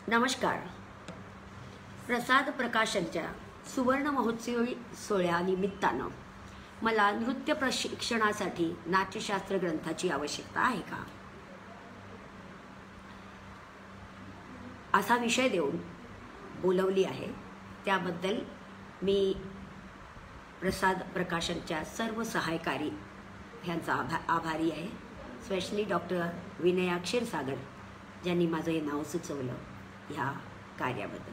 नमस्कार. प्रसाद प्रकाशनच्या सुवर्ण महोत्सवी सोहळ्यानिमित्तानं मला नृत्य प्रशिक्षणासाठी नाट्यशास्त्र ग्रंथाची आवश्यकता आहे का, असा विषय देऊन बोलवली आहे. त्याबद्दल मी प्रसाद प्रकाशनच्या सर्व सहायकारी ह्यांचा आभारी आहे. स्पेशली डॉक्टर विनया क्षीरसागर ज्यांनी माझं हे नाव सुचवलं ह्या कार्याबद्दल.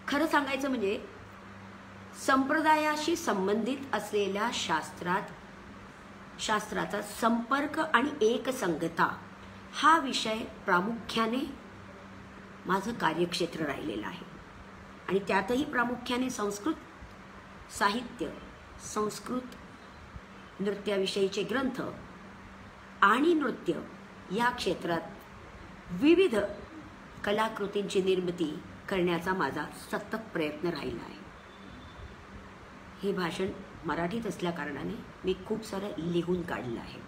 खरं सांगायचं म्हणजे संप्रदायाशी संबंधित असलेल्या शास्त्राचा संपर्क आणि एकसंगता हा विषय प्रामुख्याने माझं कार्यक्षेत्र राहिलेलं आहे. आणि त्यातही प्रामुख्याने संस्कृत साहित्य, संस्कृत नृत्याविषयीचे ग्रंथ आणि नृत्य या क्षेत्रात विविध कलाकृतींची निर्मिती करण्याचा माझा सतत प्रयत्न राहिला आहे. हे भाषण मराठीत असल्या कारणाने मी खूप सारं लिहून काढलं आहे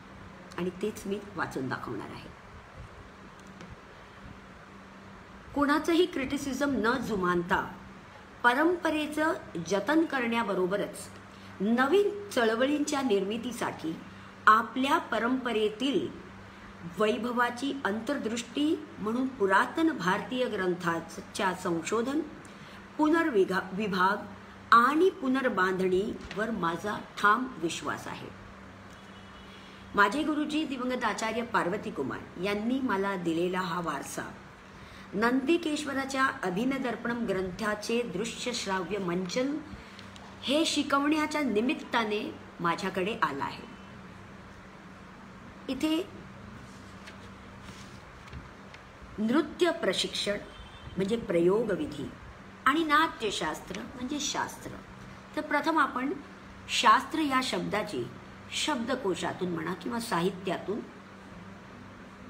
आणि तेच मी वाचून दाखवणार आहे. कोणाचंही क्रिटिसिझम न जुमानता परंपरेचं जतन करण्याबरोबरच नवीन चळवळींच्या निर्मितीसाठी आपल्या परंपरेतील वैभवाची अंतर्दृष्टी म्हणून पुरातन भारतीय ग्रंथांच्या संशोधन, पुनर्विभाग आणि पुनर्बांधणीवर माझा ठाम विश्वास आहे. माझे गुरुजी दिवंगत आचार्य पार्वती कुमार यांनी मला दिलेला हा वारसा नंदिकेश्वराच्या अभिनदर्पणम ग्रंथाचे दृश्य श्राव्य मंचन हे शिकवण्याच्या निमित्ताने माझ्याकडे आला आहे. इथे नृत्य प्रशिक्षण म्हणजे प्रयोगविधी आणि नाट्यशास्त्र म्हणजे शास्त्र. तर प्रथम आपण शास्त्र या शब्दाची शब्दकोशातून म्हणा किंवा साहित्यातून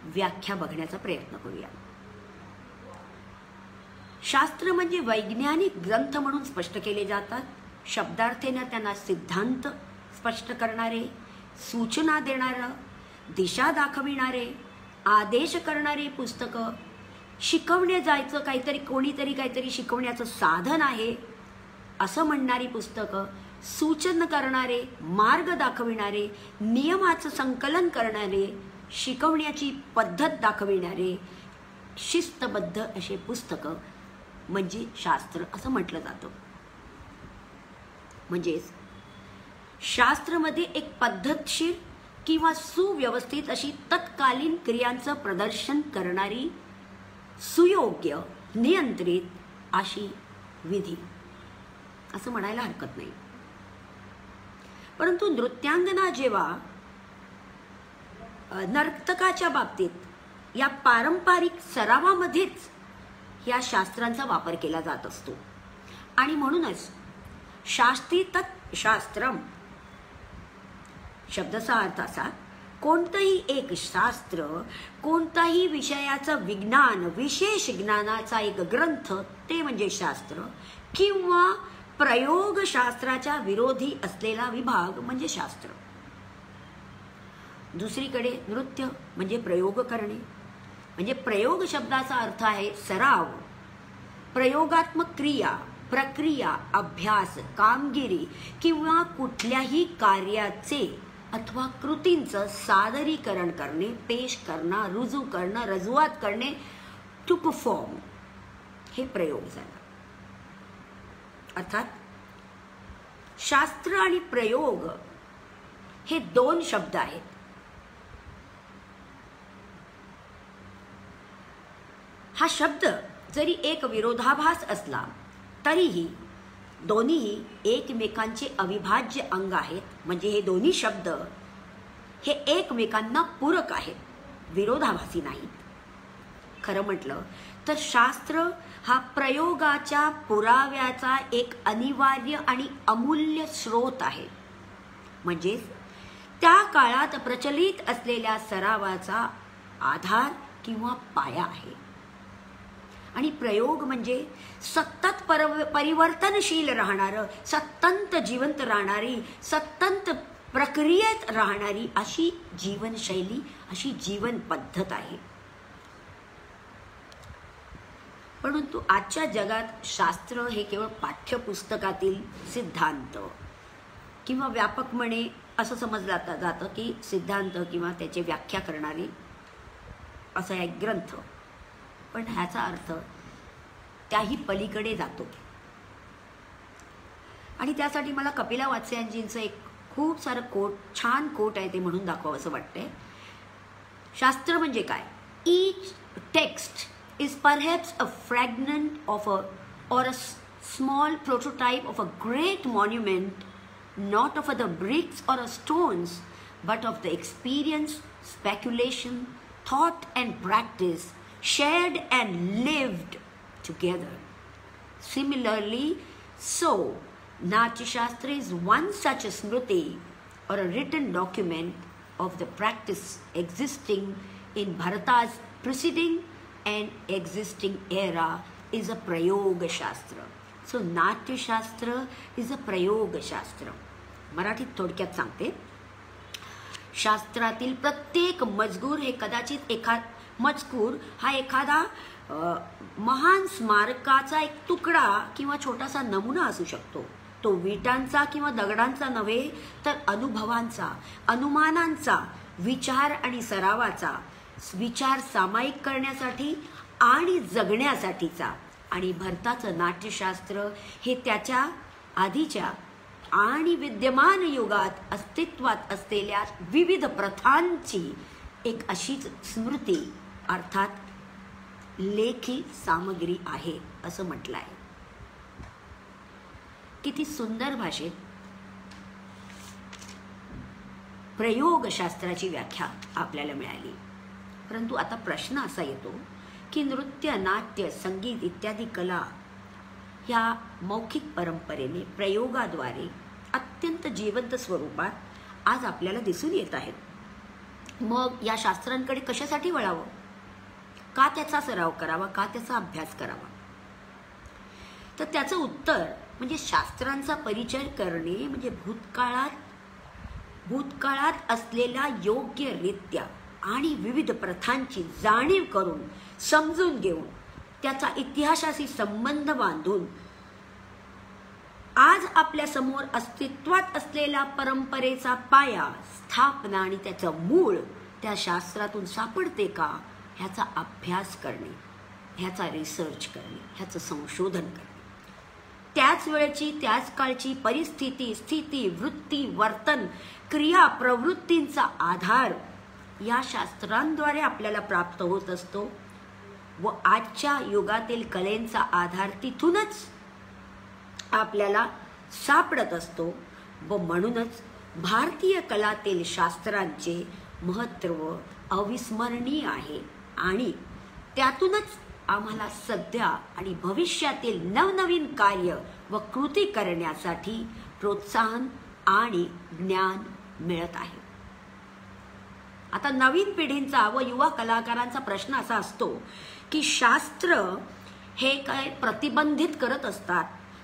व्याख्या बघण्याचा प्रयत्न करूया. शास्त्र म्हणजे वैज्ञानिक ग्रंथ म्हणून स्पष्ट केले जातात. शब्दार्थेने त्यांना सिद्धांत स्पष्ट करणारे, सूचना देणारं, दिशा दाखविणारे, आदेश करणारे पुस्तकं, शिकवणे जायचं कोणीतरी काहीतरी शिकवण्याचं साधन आहे असं म्हणणारी पुस्तकं, सूचन करणारे, मार्ग दाखविणारे, नियमाचं संकलन करणारे, शिकवण्याची पद्धत दाखविणारे शिस्तबद्ध असे पुस्तकं म्हणजे शास्त्र असं म्हटलं जातं. म्हणजेच शास्त्रमध्ये एक पद्धतशीर किंवा सुव्यवस्थित अशी तत्कालीन क्रियांचं प्रदर्शन करणारी सुयोग्य नियंत्रित अशी विधी असं म्हणायला हरकत नाही. परंतु नृत्यांगना जेव्हा नर्तकाच्या बाबतीत या पारंपरिक सरावामध्येच या शास्त्रांचा वापर केला जात असतो आणि म्हणूनच शास्त्री तत् शास्त्रम शब्दाचा अर्थ असा, कोणतंही एक शास्त्र, कोणताही विषयाचं विज्ञान, विशेष ज्ञानाचा एक ग्रंथ ते म्हणजे शास्त्र, किंवा प्रयोगशास्त्राच्या विरोधी असलेला विभाग म्हणजे शास्त्र. दुसरीकडे नृत्य म्हणजे प्रयोग करणे, म्हणजे प्रयोग शब्दाचा अर्थ आहे सराव, प्रयोगात्मक क्रिया, प्रक्रिया, अभ्यास, कामगिरी किंवा कुठल्याही कार्याचे अथवा कृतींचं सादरीकरण करणे, पेश करणं, रुजू करणं, रजूआत करणे, टू परफॉर्म, हे प्रयोग झाला. अर्थात शास्त्र आणि प्रयोग हे दोन शब्द आहेत. हा शब्द जरी एक विरोधाभास असला तरीही दोन्ही एकमेकांचे अविभाज्य अंग आहेत. म्हणजे हे दोन्ही शब्द हे एकमेकांना पूरक आहेत, विरोधाभासी नाहीत. खरं म्हटलं तर शास्त्र हा प्रयोगाच्या पुराव्याचा एक अनिवार्य आणि अमूल्य स्रोत आहे. म्हणजे त्या काळात प्रचलित असलेल्या सरावाचा आधार किंवा पाया आहे. आणि प्रयोग म्हणजे सतत परिवर्तनशील राहणारं, सतत जिवंत राहणारी, सतत प्रक्रियेत राहणारी अशी जीवनशैली, अशी जीवन पद्धत आहे. परंतु आजच्या जगात शास्त्र हे केवळ पाठ्यपुस्तकातील सिद्धांत किंवा व्यापक म्हणे असं समजलं जातं की सिद्धांत किंवा त्याची व्याख्या करणारे असा एक ग्रंथ, पण ह्याचा अर्थ त्याही पलीकडे जातो. आणि त्यासाठी मला कपिला वात्स्यायनजींचं एक खूप सारं छान कोट आहे ते म्हणून दाखवावं असं वाटतंय. शास्त्र म्हणजे काय? Each text is perhaps a fragment of or a small prototype of a great monument, not of the bricks or stones, but of the experience, speculation, thought and practice shared and lived together. Similarly, so Natyashastra is one such a smriti or a written document of the practice existing in Bharata's preceding and existing era is a Prayoga Shastra. So Natya Shastra is a Prayoga Shastra. मराठीत थोडक्यात सांगते. शास्त्रातील प्रत्येक मजकूर हे कदाचित मजकूर हा एखादा महान स्मारकाचा एक तुकडा किंवा छोटासा नमुना असू शकतो. तो विटांचा किंवा दगडांचा नव्हे, तर अनुभवांचा, अनुमानांचा, विचार आणि सरावाचा, विचार सामायिक करण्यासाठी आणि जगण्यासाठीचा. आणि भरताचं नाट्यशास्त्र हे त्याच्या आधीच्या आणि विद्यमान युगात अस्तित्वात असलेल्या विविध प्रथांची एक अशीच स्मृती अर्थात लेखी सामग्री आहे असं म्हटलं आहे. किती सुंदर भाषेत प्रयोगशास्त्राची व्याख्या आपल्याला मिळाली. परंतु आता प्रश्न असा येतो की नृत्य, नाट्य, संगीत इत्यादी कला ह्या मौखिक परंपरेने प्रयोगाद्वारे अत्यंत जिवंत स्वरूपात आज आपल्याला दिसून येत आहेत. मग या शास्त्रांकडे कशासाठी वळावं? का त्याचा सराव करावा? का त्याचा अभ्यास करावा? तर त्याचं उत्तर म्हणजे शास्त्रांचा परिचय करणे म्हणजे भूतकाळात असलेल्या योग्यरित्या आणि विविध प्रथांची जाणीव करून समजून घेऊन त्याचा इतिहासाशी संबंध बांधून आज आपल्या समोर अस्तित्वात असलेला परंपरेचा पाया, स्थापना आणि त्याचं मूळ त्या शास्त्रातून सापडते का ह्याचा अभ्यास करणे, ह्याचा रिसर्च करणे, ह्याचं संशोधन करणे. त्याच वेळेची, त्याच काळची परिस्थिती, स्थिती, वृत्ती, वर्तन, क्रिया, प्रवृत्तींचा आधार या शास्त्रांद्वारे आपल्याला प्राप्त होत असतो व आजच्या युगातील कलेंचा आधार तिथूनच आपल्याला सापडत असतो. व म्हणूनच भारतीय कलातील शास्त्रांचे महत्त्व अविस्मरणीय आहे आणि त्यातूनच आम्हाला सध्या आणि भविष्यातील नवनवीन कार्य व कृती करण्यासाठी प्रोत्साहन आणि ज्ञान मिळत आहे. आता नवीन पिढींचा व युवा कलाकारांचा प्रश्न असा असतो की शास्त्र हे काय प्रतिबंधित करत असतात,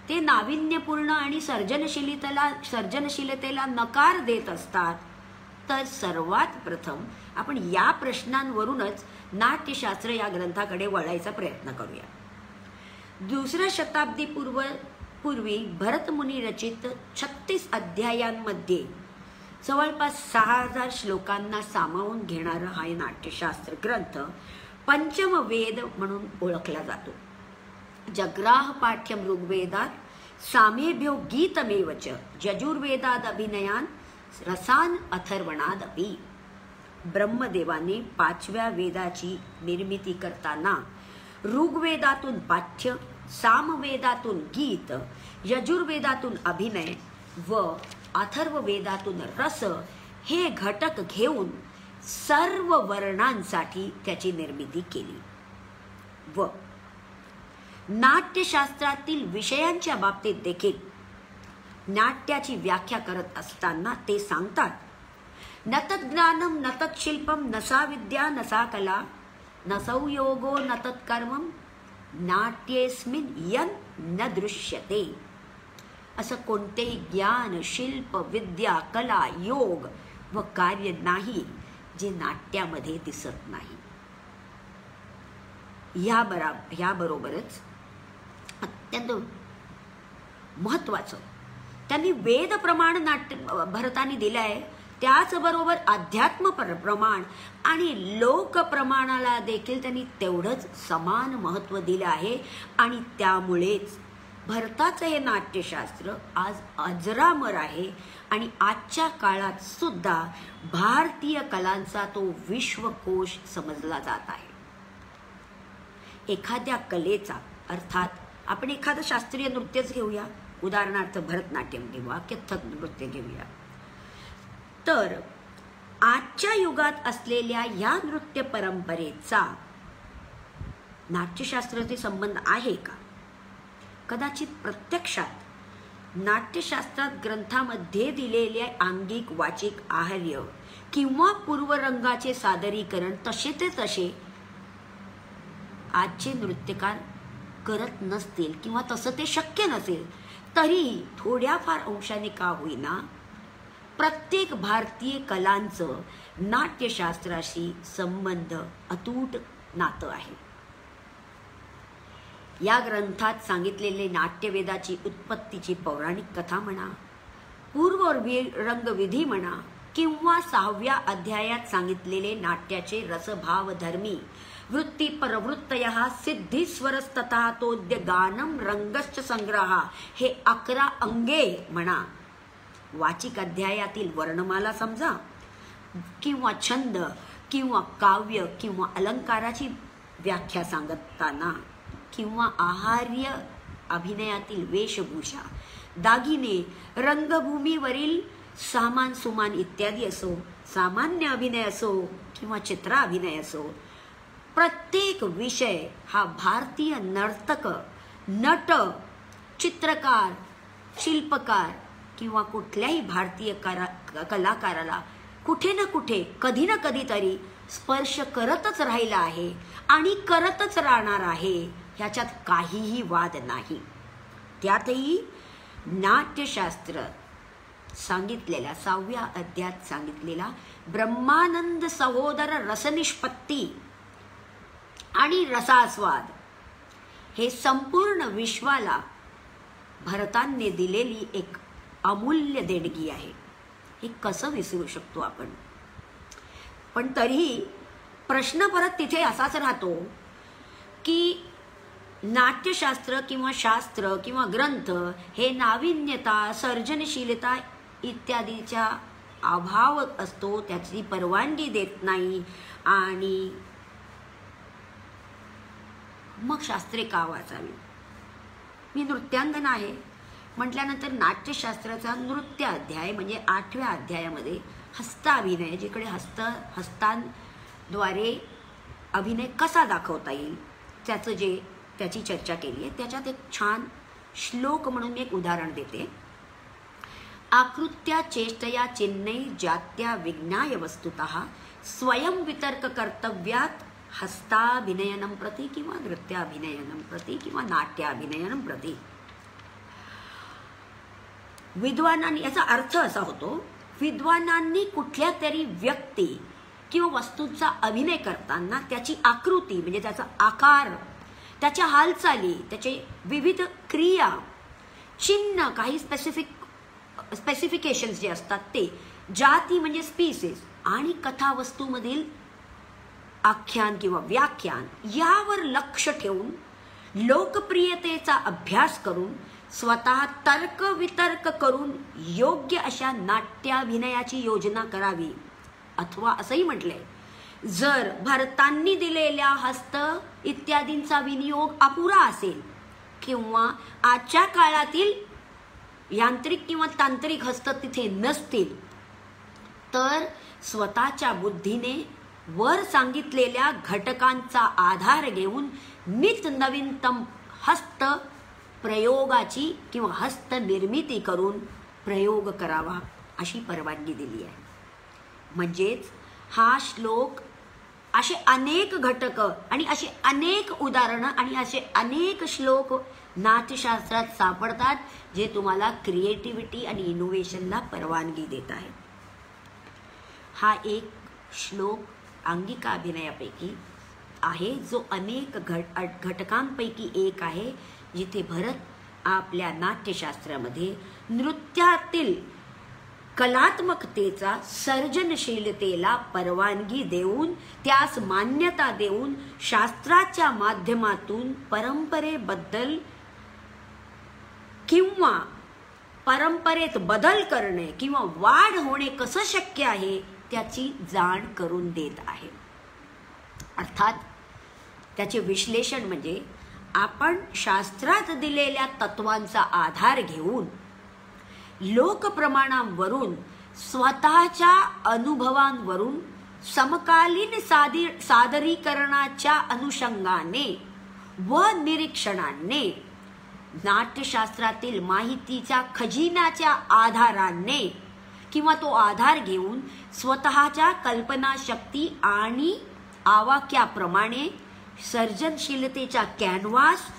ते नाविन्यपूर्ण आणि सर्जनशीलतेला नकार देत असतात. तर सर्वात प्रथम आपण या प्रश्नांवरूनच नाट्यशास्त्र या ग्रंथाकडे वळायचा प्रयत्न करूया. 2व्या शताब्दी पूर्वी भरतमुनी रचित 36 अध्यायांमध्ये जवळपास 6000 श्लोकांना सामावून घेणारा हा नाट्यशास्त्र ग्रंथ पंचम वेद म्हणून ओळखला जातो. जग्राह पाठ्यम ऋग्वेदात सामेभ्यो गीतमेवच यजुर्वेदाद अभिनयान रसान अथर्वणादपि. ब्रह्मदेवाने 5व्या वेदाची निर्मिती करताना ऋग्वेदातून पाठ्य, सामवेदातून गीत, यजुर्वेदातून अभिनय व अथर्ववेदातून रस हे घटक घेऊन सर्व वर्णांसाठी त्याची निर्मिती केली. व नाट्यशास्त्रातील विषयांच्या बाबतीत देखील नाट्याची व्याख्या करत असताना ते सांगतात, न तज्ज्ञानम न तत्शिल्पम न सा विद्या न सा कला न संयोगो न तत्कर्मम नाट्येस्मिन् यन् न दृश्यते. असं कोणतेही ज्ञान, शिल्प, विद्या, कला, योग व कार्य नाही जे नाट्यामध्ये दिसत नाही. ह्याबरोबरच अत्यंत महत्वाचं त्यांनी वेद प्रमाण नाट्य भरतानी दिलंय, त्याचबरोबर अध्यात्म प्रमाण आणि लोक प्रमाणाला देखील त्यांनी तेवढंच समान महत्त्व दिलं आहे. आणि त्यामुळेच भरताचं हे नाट्यशास्त्र आज अजरामर आहे आणि आजच्या काळात सुद्धा भारतीय कलांचा तो विश्वकोश समजला जात आहे. एखाद्या कलेचा, अर्थात आपण एखादं शास्त्रीय नृत्यच घेऊया, उदाहरणार्थ भरतनाट्यम किंवा कथ्थक नृत्य घेऊया, तर आजच्या युगात असलेल्या या नृत्य परंपरेचा नाट्यशास्त्राशी संबंध आहे का? कदाचित प्रत्यक्षात नाट्यशास्त्रात ग्रंथामध्ये दिलेले आंगिक वाचिक आहार्य किंवा पूर्वरंगाचे सादरीकरण तसे आजचे नृत्यकार करत नसतील किंवा तसं ते शक्य नसेल, तरी थोड्याफार अंशाने का होईना प्रत्येक भारतीय कलांचं नाट्यशास्त्राशी संबंध अतूट नातं आहे. या ग्रंथात सांगितलेले नाट्यवेदाची उत्पत्तीची पौराणिक कथा म्हणा, पूर्वरंगविधी म्हणा, किंवा 6व्या अध्यायात सांगितलेले नाट्याचे रसभावधर्मी वृत्ती परवृत्तयः सिद्धीस्वरस्ततः तोद्य गानम रंगश्च संग्रह हे 11 अंगे म्हणा, वाचिक अध्यायातील वर्णमाला समजा, किंवा छंद किंवा काव्य किंवा अलंकाराची व्याख्या सांगताना, किंवा आहार्य अभिनयातील वेशभूषा, दागिने, रंगभूमीवरील सामान सुमान इत्यादी असो, सामान्य अभिनय असो किंवा चित्राभिनय असो, प्रत्येक विषय हा भारतीय नर्तक, नट, चित्रकार, शिल्पकार किंवा कुठल्याही भारतीय कलाकाराला कुठे ना कुठे, कधी ना कधीतरी स्पर्श करतच राहिला आहे आणि करतच राहणार आहे, ह्याच्यात काहीही वाद नाही. त्यातही नाट्यशास्त्र सांगितलेला 6व्या अध्यायात सांगितलेला ब्रह्मानंद सहोदर रसनिष्पत्ती आणि रसास्वाद हे संपूर्ण विश्वाला भरतांनी दिलेली एक अमूल्य देणगी आहे. हे कसं विसरू शकतो आपण? पण तरीही प्रश्न परत तिथे असाच राहतो की नाट्यशास्त्र किंवा शास्त्र किंवा ग्रंथ हे नाविन्यता, सर्जनशीलता इत्यादीचा अभाव असतो, त्याची परवानगी देत नाही. आणि मग शास्त्रे का वाचावी? मी नृत्यांगना आहे म्हटल्यानंतर नाट्यशास्त्राचा नृत्य अध्याय म्हणजे 8व्या अध्यायामध्ये हस्ताभिनय, जिकडे हस्तांद्वारे अभिनय कसा दाखवता येईल त्याची चर्चा केली आहे. त्याच्यात एक छान श्लोक म्हणून मी एक उदाहरण देते. आकृत्या चेष्टया चिन्है जात्या विज्ञाय वस्तुतः स्वयं वितर्क कर्तव्यात हस्ताभिनयनम प्रति किंवा नृत्याभिनयनम प्रति किंवा नाट्याभिनयनम प्रति. विद्वानांनी, याचा अर्थ असा होतो, विद्वानांनी कुठल्या तरी व्यक्ती किंवा वस्तूंचा अभिनय करताना त्याची आकृती म्हणजे त्याचा आकार, त्याच्या हालचाली, त्याचे विविध क्रिया, चिन्ह, काही स्पेसिफिकेशन्स जे असतात ते, जाती म्हणजे स्पीसीज, आणि कथावस्तूमधील आख्यान किंवा व्याख्यान यावर लक्ष ठेवून लोकप्रियतेचा अभ्यास करून स्वतः तर्क वितर्क करून योग्य अशा नाट्याभिनयाची योजना करावी. अथवा असंही म्हटलंय, जर भरतांनी दिलेल्या हस्त इत्यादींचा विनियोग अपुरा असेल किंवा आजच्या काळातील यांत्रिक किंवा तांत्रिक हस्त तिथे नसतील, तर स्वतःच्या बुद्धीने वर सांगितलेल्या घटकांचा आधार घेऊन नित नवीनतम हस्त प्रयोगाची किंवा हस्त निर्मिती करून प्रयोग करावा अशी परवानगी दिली आहे. म्हणजेच हा श्लोक असे अनेक घटक आणि असे अनेक उदाहरणं आणि असे अनेक श्लोक नाट्यशास्त्रात सापडतात, जे तुम्हाला क्रिएटिव्हिटी आणि इनोव्हेशनला परवानगी देत आहेत. हा एक श्लोक अंगिका अभिनयापैकी आहे, जो अनेक घटकांपैकी एक आहे, जिथे भरत आपल्या नाट्यशास्त्रामध्ये नृत्यातील कलात्मकतेचा, सर्जनशीलतेला परवानगी देऊन, त्यास मान्यता देऊन, शास्त्राच्या माध्यमातून परंपरेबद्दल किंवा परंपरेत बदल करणे किंवा वाढ होणे कसं शक्य आहे त्याची जाण करून देत आहे. अर्थात त्याचे विश्लेषण म्हणजे आपण शास्त्रात दिलेल्या तत्वांचा आधार घेऊन लोकप्रमाणांवरून, स्वतःच्या अनुभवांवरून, समकालीन सादरीकरणाच्या अनुषंगाने व निरीक्षणाने, नाट्यशास्त्रातील माहितीच्या खजिन्याच्या आधाराने किंवा तो आधार घेऊन स्वतःच्या कल्पनाशक्ती आणि आवाक्याप्रमाणे सर्जनशीलतेचा कॅनव्हास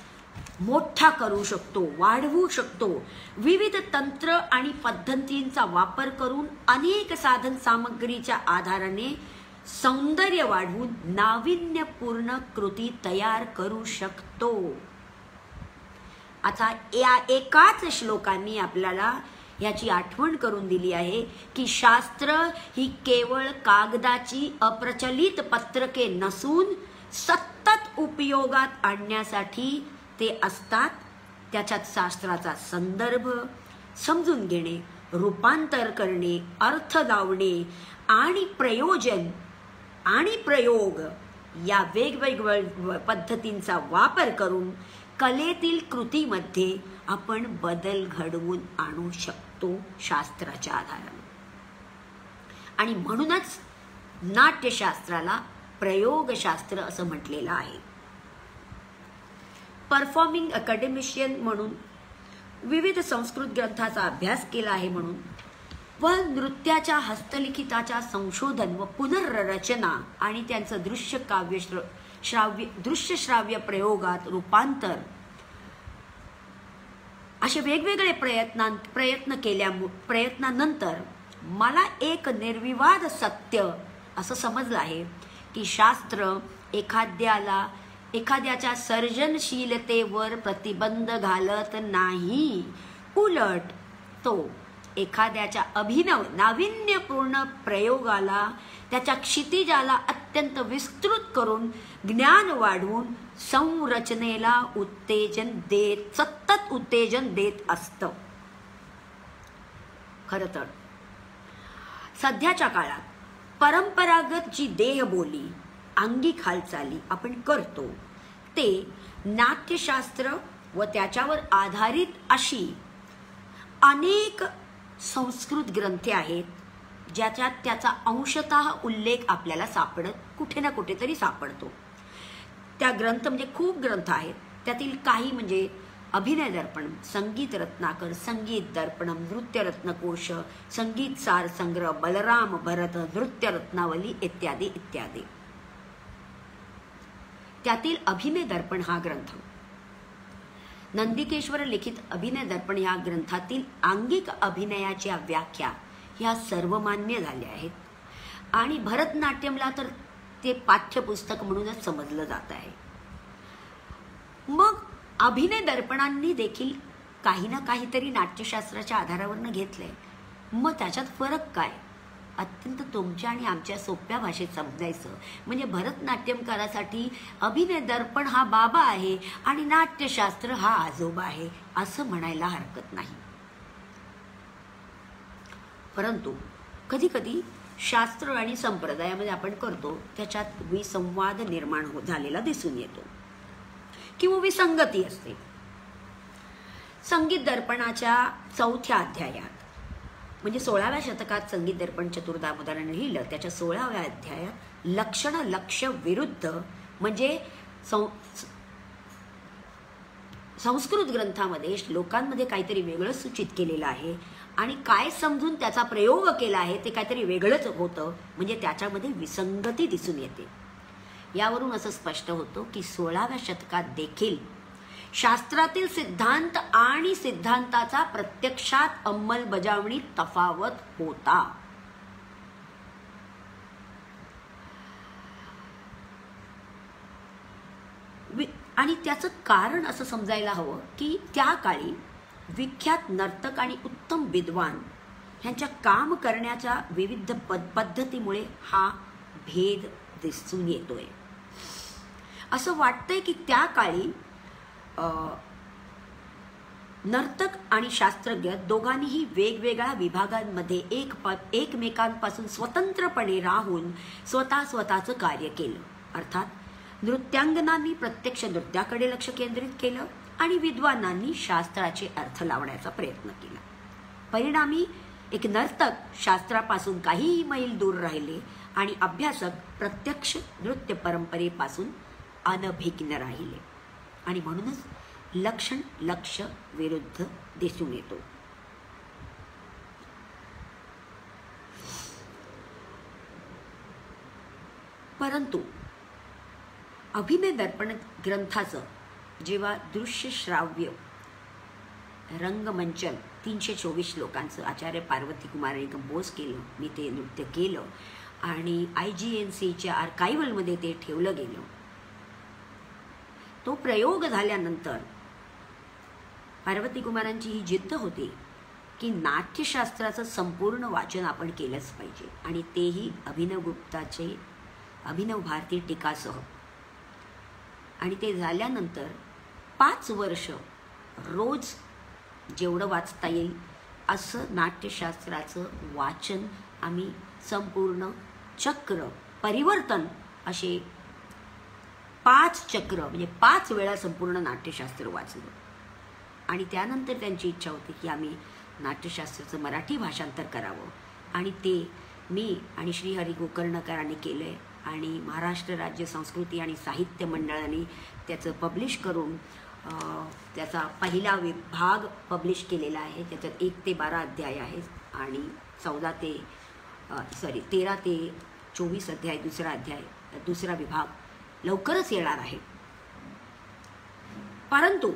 मोठा करू शकतो, वाढवू शकतो. विविध तंत्र आणि पद्धतींचा वापर करून अनेक साधन सामग्रीच्या आधाराने सौंदर्य वाढवून नाविन्यपूर्ण कृती तयार करू शकतो. आता या एकाच श्लोकांनी आपल्याला याची आठवण करून दिली आहे की शास्त्र ही केवळ कागदाची अप्रचलित पत्रके नसून सतत उपयोगात आणण्यासाठी ते असतात. त्याच्यात शास्त्राचा संदर्भ समजून घेणे, रूपांतर करणे, अर्थ लावणे आणि प्रयोजन आणि प्रयोग या वेगवेगळ्या पद्धतींचा वापर करून कलेतील कृतीमध्ये आपण बदल घडवून आणू शकतो शास्त्राच्या आधाराने. आणि म्हणूनच नाट्यशास्त्राला प्रयोगशास्त्र असं म्हटलेलं आहे. परफॉर्मिंग अकॅडमिशियन म्हणून, विविध संस्कृत ग्रंथाचा अभ्यास केला आहे म्हणून व नृत्याच्या हस्तलिखिताच्या संशोधन व पुनर्रचना आणि त्यांचं दृश्य श्राव्य प्रयोगात रूपांतर असे वेगवेगळे प्रयत्नानंतर मला एक निर्विवाद सत्य असं समजलं आहे की शास्त्र एखाद्याच्या सर्जनशीलतेवर प्रतिबंध घालत नाही, उलट तो एखाद्याच्या नाविन्यपूर्ण प्रयोगाला, त्याच्या क्षितिजाला अत्यंत विस्तृत करून ज्ञान वाढवून संरचनेला सतत उत्तेजन देत असतं. खरं तर सध्याच्या काळात परंपरागत जी देहबोली, अंगिक हालचाली आपण करतो ते नाट्यशास्त्र व त्याच्यावर आधारित अशी अनेक संस्कृत ग्रंथे आहेत, ज्याच्यात त्याचा अंशतः उल्लेख आपल्याला कुठे ना कुठेतरी सापडतो. त्या ग्रंथ म्हणजे खूप ग्रंथ आहेत. त्यातील काही म्हणजे अभिनय दर्पण, संगीत रत्नाकर, संगीत दर्पणम, नृत्य रत्नकोश, संगीत सार संग्रह, बलराम भरत, नृत्य रत्नावली इत्यादी इत्यादी. त्यातील अभिनय दर्पण हा ग्रंथ, नंदिकेश्वर लिखित अभिनय दर्पण या ग्रंथातील अंगिक अभिनयाच्या व्याख्या ह्या सर्वमान्य झाल्या आहेत आणि भरतनाट्यमला तर ते पाठ्यपुस्तक म्हणूनच समजलं जात आहे. मग अभिनय दर्पणांनी देखील काही ना काहीतरी नाट्यशास्त्राच्या आधारावरनं घेतलंय. मग त्याच्यात फरक काय? अत्यंत तुमच्या आणि आमच्या सोप्या भाषेत समजायचं म्हणजे भरतनाट्यमकारासाठी अभिनय दर्पण हा बाबा आहे आणि नाट्यशास्त्र हा आजोबा आहे असं म्हणायला हरकत नाही. परंतु कधी कधी शास्त्र आणि संप्रदायामध्ये आपण करतो त्याच्यात विसंवाद निर्माण झालेला दिसून येतो किंवा विसंगती असते. संगीत दर्पणाच्या 4थ्या अध्यायात म्हणजे 16व्या शतकात संगीत दर्पण चतुर्दामोदराने लिहिलं, त्याच्या 16व्या अध्यायात लक्षण लक्ष विरुद्ध म्हणजे संस्कृत ग्रंथामध्ये श्लोकांमध्ये काहीतरी वेगळं सूचित केलेलं आहे आणि काय समजून त्याचा प्रयोग केला आहे ते काहीतरी वेगळंच होतं, म्हणजे त्याच्यामध्ये विसंगती दिसून येते. यावरून असं स्पष्ट होतं की 16व्या शतकात देखील शास्त्रातील सिद्धांत आणि सिद्धांताचा प्रत्यक्षात अंमलबजावणीत तफावत होता. आणि त्याचं कारण असं समजायला हवं की त्या काळी विख्यात नर्तक आणि उत्तम विद्वान ह्यांच्या काम करण्याच्या विविध पद्धतीमुळे हा भेद दिसून येतोय. असं वाटतंय की त्या काळी नर्तक आणि शास्त्रज्ञ दोघांनीही वेगवेगळ्या विभागांमध्ये एकमेकांपासून स्वतंत्रपणे राहून स्वतःचं कार्य केलं. अर्थात नृत्यांगनांनी प्रत्यक्ष नृत्याकडे लक्ष केंद्रित केलं आणि विद्वानांनी शास्त्राचे अर्थ लावण्याचा प्रयत्न केला. परिणामी एक नर्तक शास्त्रापासून काहीही मैल दूर राहिले आणि अभ्यासक प्रत्यक्ष नृत्य परंपरेपासून अनभिज्ञ राहिले आणि म्हणूनच लक्ष विरुद्ध दिसून येतो. परंतु अभिनय दर्पण ग्रंथाचं जेव्हा दृश्य श्राव्य रंगमंचन 324 लोकांचं आचार्य पार्वती कुमार यांनी कंपोज केलं, मी ते नृत्य केलं आणि IGNCच्या आर्काइव्हलमध्ये ते ठेवलं गेलं. तो प्रयोग झाल्यानंतर पार्वती कुमारांची ही जिद्द होती की नाट्यशास्त्राचं संपूर्ण वाचन आपण केलंच पाहिजे आणि तेही अभिनव गुप्ताचे अभिनव भारती टीकासह. आणि ते झाल्यानंतर 5 वर्ष रोज जेवढं वाचता येईल असं नाट्यशास्त्राचं वाचन आम्ही संपूर्ण चक्र परिवर्तन असे 5 चक्र म्हणजे 5 वेळा संपूर्ण नाट्यशास्त्र वाचलं. आणि त्यानंतर त्यांची इच्छा होती की आम्ही नाट्यशास्त्राचं मराठी भाषांतर करावं आणि ते मी आणि श्रीहरी गोकर्णकरांनी केलंय आणि महाराष्ट्र राज्य संस्कृती आणि साहित्य मंडळाने त्याचं पब्लिश करून त्याचा पहिला विभाग पब्लिश केलेला आहे. त्याच्यात 1 ते 12 अध्याय आहेत आणि 13 ते 24 अध्याय दुसरा विभाग लवकरच येणार आहे. परंतु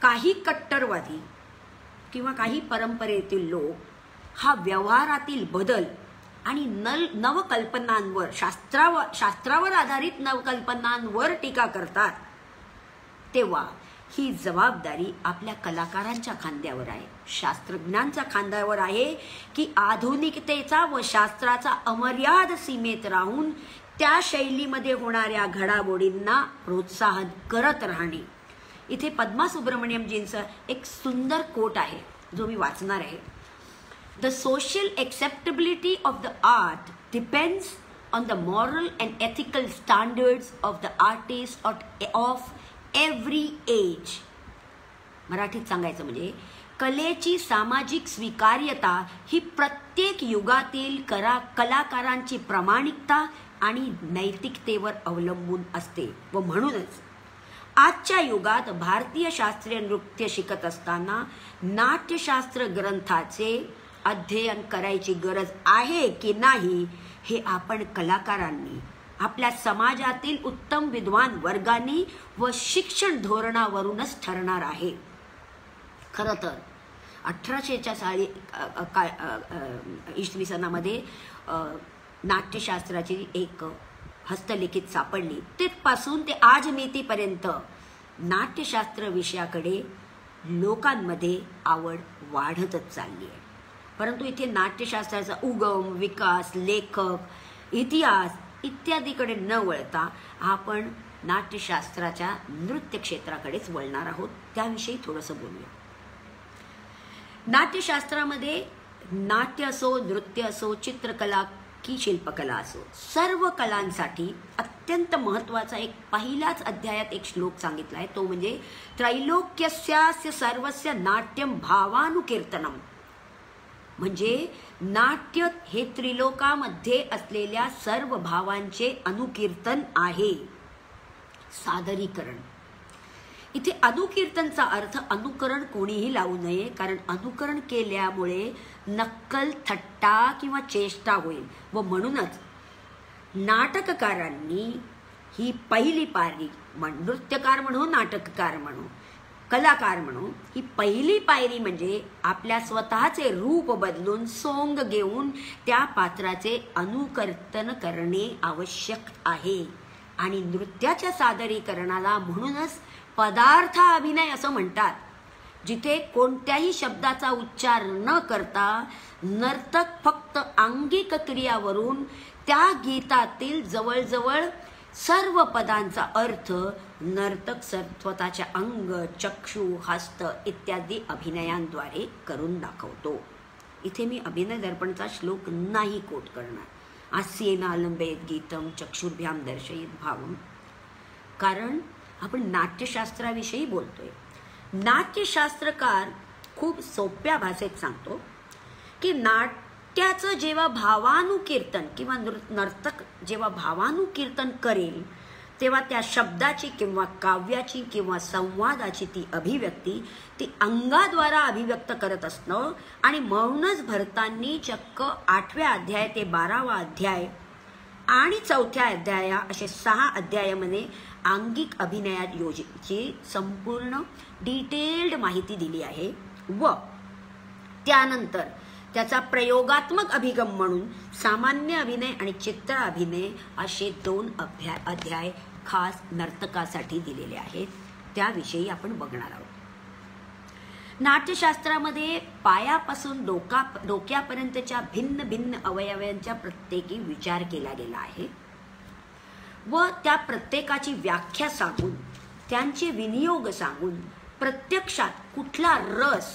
काही कट्टरवादी किंवा काही परंपरेतील लोक हा व्यवहारातील बदल आणि नवकल्पनांवर शास्त्रावर आधारित नवकल्पनांवर टीका करतात, तेव्हा ही जबाबदारी आपल्या कलाकारांच्या खांद्यावर आहे, शास्त्रज्ञांच्या खांद्यावर आहे की आधुनिकतेचा व शास्त्राचा अमर्याद सीमेत राहून त्या शैलीमध्ये होणाऱ्या घडामोडींना प्रोत्साहन करत राहणे. इथे पद्मा सुब्रमण्यमजींचा एक सुंदर कोट आहे जो मी वाचणार आहे. The social acceptability of the art depends on the moral and ethical standards of the artist of every age. मराठीत सांगायचं म्हणजे कलेची सामाजिक स्वीकार्यता ही प्रत्येक युगातील कलाकारांची प्रामाणिकता आणि नैतिकतेवर अवलंबून असते व म्हणूनच आजच्या युगात भारतीय शास्त्रीय नृत्य शिकत असताना नाट्यशास्त्र ग्रंथाचे अध्ययन करायची गरज आहे की नाही हे आपण कलाकारांनी, आपल्या समाजातील उत्तम विद्वान वर्गांनी व शिक्षण धोरणावरूनच ठरणार आहे. खरं तर 1800च्या साली इसवी सनामध्ये नाट्यशास्त्राची एक हस्तलिखित सापडली. तेपासून ते आजमितीपर्यंत नाट्यशास्त्र विषयाकडे लोकांमध्ये आवड वाढतच चालली आहे. परंतु इथे नाट्यशास्त्राचा उगम, विकास, लेखक, इतिहास इत्यादीकडे न वळता आपण नाट्यशास्त्राच्या नृत्य क्षेत्राकडेच वळणार आहोत. त्याविषयी थोडंसं बोलूया. नाट्यशास्त्रामध्ये नाट्य असो, नृत्य असो, चित्रकला की शिल्पकला असो, सर्व कलांसाठी अत्यंत महत्त्वाचा एक पहिल्याच अध्यायात एक श्लोक सांगितला आहे, तो म्हणजे त्रैलोक्यस्यास्य सर्वस्य नाट्यम भावानुकीर्तनम. म्हणजे नाट्य हे त्रिलोकामध्ये असलेल्या सर्व भावांचे अनुकीर्तन आहे, सादरीकरण. इथे अनुकीर्तनचा अर्थ अनुकरण कोणीही लावू नये, कारण अनुकरण केल्यामुळे नक्कल, थट्टा किंवा चेष्टा होईल व म्हणूनच नाटककारांनी ही पहिली पायरी, नृत्यकार म्हणू, नाटककार म्हणू, कलाकार म्हणू, ही पहिली पायरी म्हणजे आपल्या स्वतःचे रूप बदलून सोंग घेऊन त्या पात्राचे अनुकर्तन करणे आवश्यक आहे. आणि नृत्याच्या सादरीकरणाला म्हणूनच पदार्थ अभिनय असं म्हणतात, जिथे कोणत्याही शब्दाचा उच्चार न करता नर्तक फक्त अंगिक क्रियावरून त्या गीतातील जवळजवळ सर्व पदांचा अर्थ नर्तक स्वतःच्या अंग, चक्षु, हस्त इत्यादी अभिनयांद्वारे करून दाखवतो. इथे मी अभिनय दर्पणचा श्लोक नाही कोट करणार. आस्येनालंबेत गीतम चक्षुर्भ्याम दर्शयित भावम, कारण आपण नाट्यशास्त्राविषयी बोलतोय. नाट्यशास्त्रकार खूप सोप्या भाषेत सांगतो की नाट्याचं जेव्हा भावानुकीर्तन किंवा नर्तक जेव्हा भावानुकीर्तन करेल तेव्हा त्या शब्दाची किंवा काव्याची किंवा संवादाची ती अभिव्यक्ती ती अंगाद्वारा अभिव्यक्त करत असणं. आणि म्हणूनच भरतांनी चक्क 8व्या अध्याय ते 12वा अध्याय आणि 4थ्या अध्याया असे 6 अध्यायामध्ये अंगिक अभिनयाची संपूर्ण डिटेल्ड माहिती दिली आहे. व त्यानंतर त्याचा प्रयोगात्मक अभिगम म्हणून सामान्य अभिनय आणि चित्र अभिनय असे 2 अध्याय खास नर्तकासाठी दिलेले आहेत. त्याविषयी आपण बघणार आहोत. नाट्यशास्त्रामध्ये पायापासून डोक्यापर्यंतच्या भिन्न भिन्न अवयवांच्या प्रत्येकी विचार केला गेला आहे व त्या प्रत्येकाची व्याख्या सांगून त्यांचे विनियोग सांगून प्रत्यक्षात कुठला रस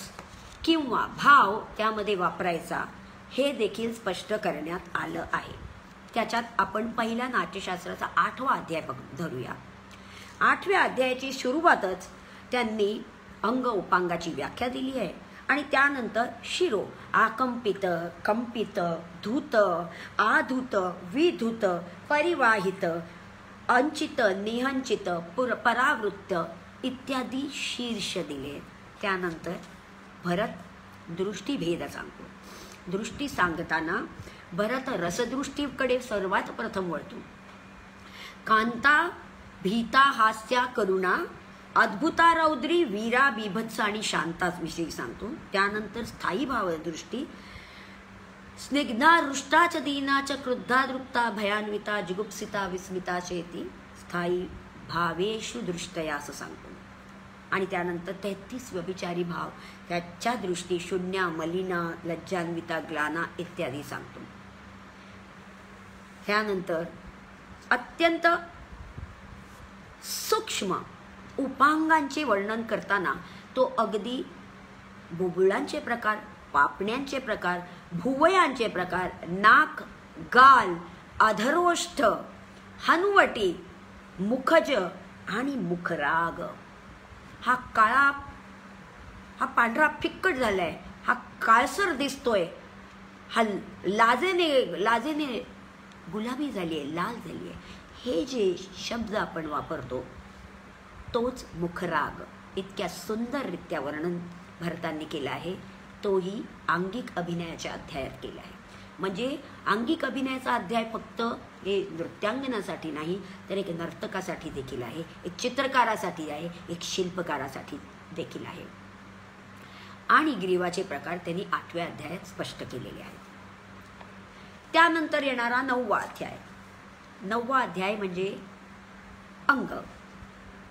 किंवा भाव त्यामध्ये वापरायचा हे देखील स्पष्ट करण्यात आलं आहे. त्याच्यात आपण पहिल्या नाट्यशास्त्राचा 8वा अध्याय धरूया. 8व्या अध्यायाची सुरुवातच त्यांनी अंग उपांगाची व्याख्या दिली आहे आणि त्यानंतर शिरो, आकंपित, कंपित, धूत, आधूत, विधूत, परिवाहित, अंचित, निहंचित, परावृत्त इत्यादी शीर्ष दिले. त्यानंतर भरत दृष्टीभेद सांगतो. दृष्टी सांगताना भरत रसदृष्टीकडे सर्वात प्रथम वळतो. कांता, भीता, हास्या, करुणा, अद्भुता, रौद्री, वीरा, बीभत्स आणि शांता विषयी सांगतो. त्यानंतर स्थायी भावदृष्टी, स्निग्धा, रुष्टाच, दीनाच, क्रुद्धा, दृप्ता, भयान्विता, जुगुप्सिता, विस्मिता चेती स्थायी भावेषु दृष्टया असं सांगतो. आणि त्यानंतर 33 व्यभिचारी भाव, त्याच्या दृष्टी शून्या, मलिना, लज्जान्विता, ग्लाना इत्यादी सांगतो. त्यानंतर अत्यंत सूक्ष्म उपांगांचे वर्णन करताना तो अगदी बुबुळांचे प्रकार, पापण्यांचे प्रकार, भुवयांचे प्रकार, नाक, गाल, अधरोष्ठ, हनुवटी, मुखज आणि मुखराग, हा काळा, हा पांढरा फिक्कट झालाय, हा काळसर दिसतोय, हा लाजेने गुलाबी झाली आहे, लाल झाली आहे, हे जे शब्द आपण वापरतो तोच मुखराग. इतक्या सुंदररित्या वर्णन भरतांनी केलं आहे. तोही अंगिक अभिनयाच्या अध्यायात केला आहे. म्हणजे अंगिक अभिनयाचा अध्याय फक्त हे नृत्यांगनासाठी नाही तर एक नर्तकासाठी देखील आहे, एक चित्रकारासाठी आहे, एक शिल्पकारासाठी देखील आहे. आणि ग्रीवाचे प्रकार त्यांनी 8व्या अध्यायात स्पष्ट केलेले आहेत. त्यानंतर येणारा 9वा अध्याय. 9वा अध्याय म्हणजे अंग.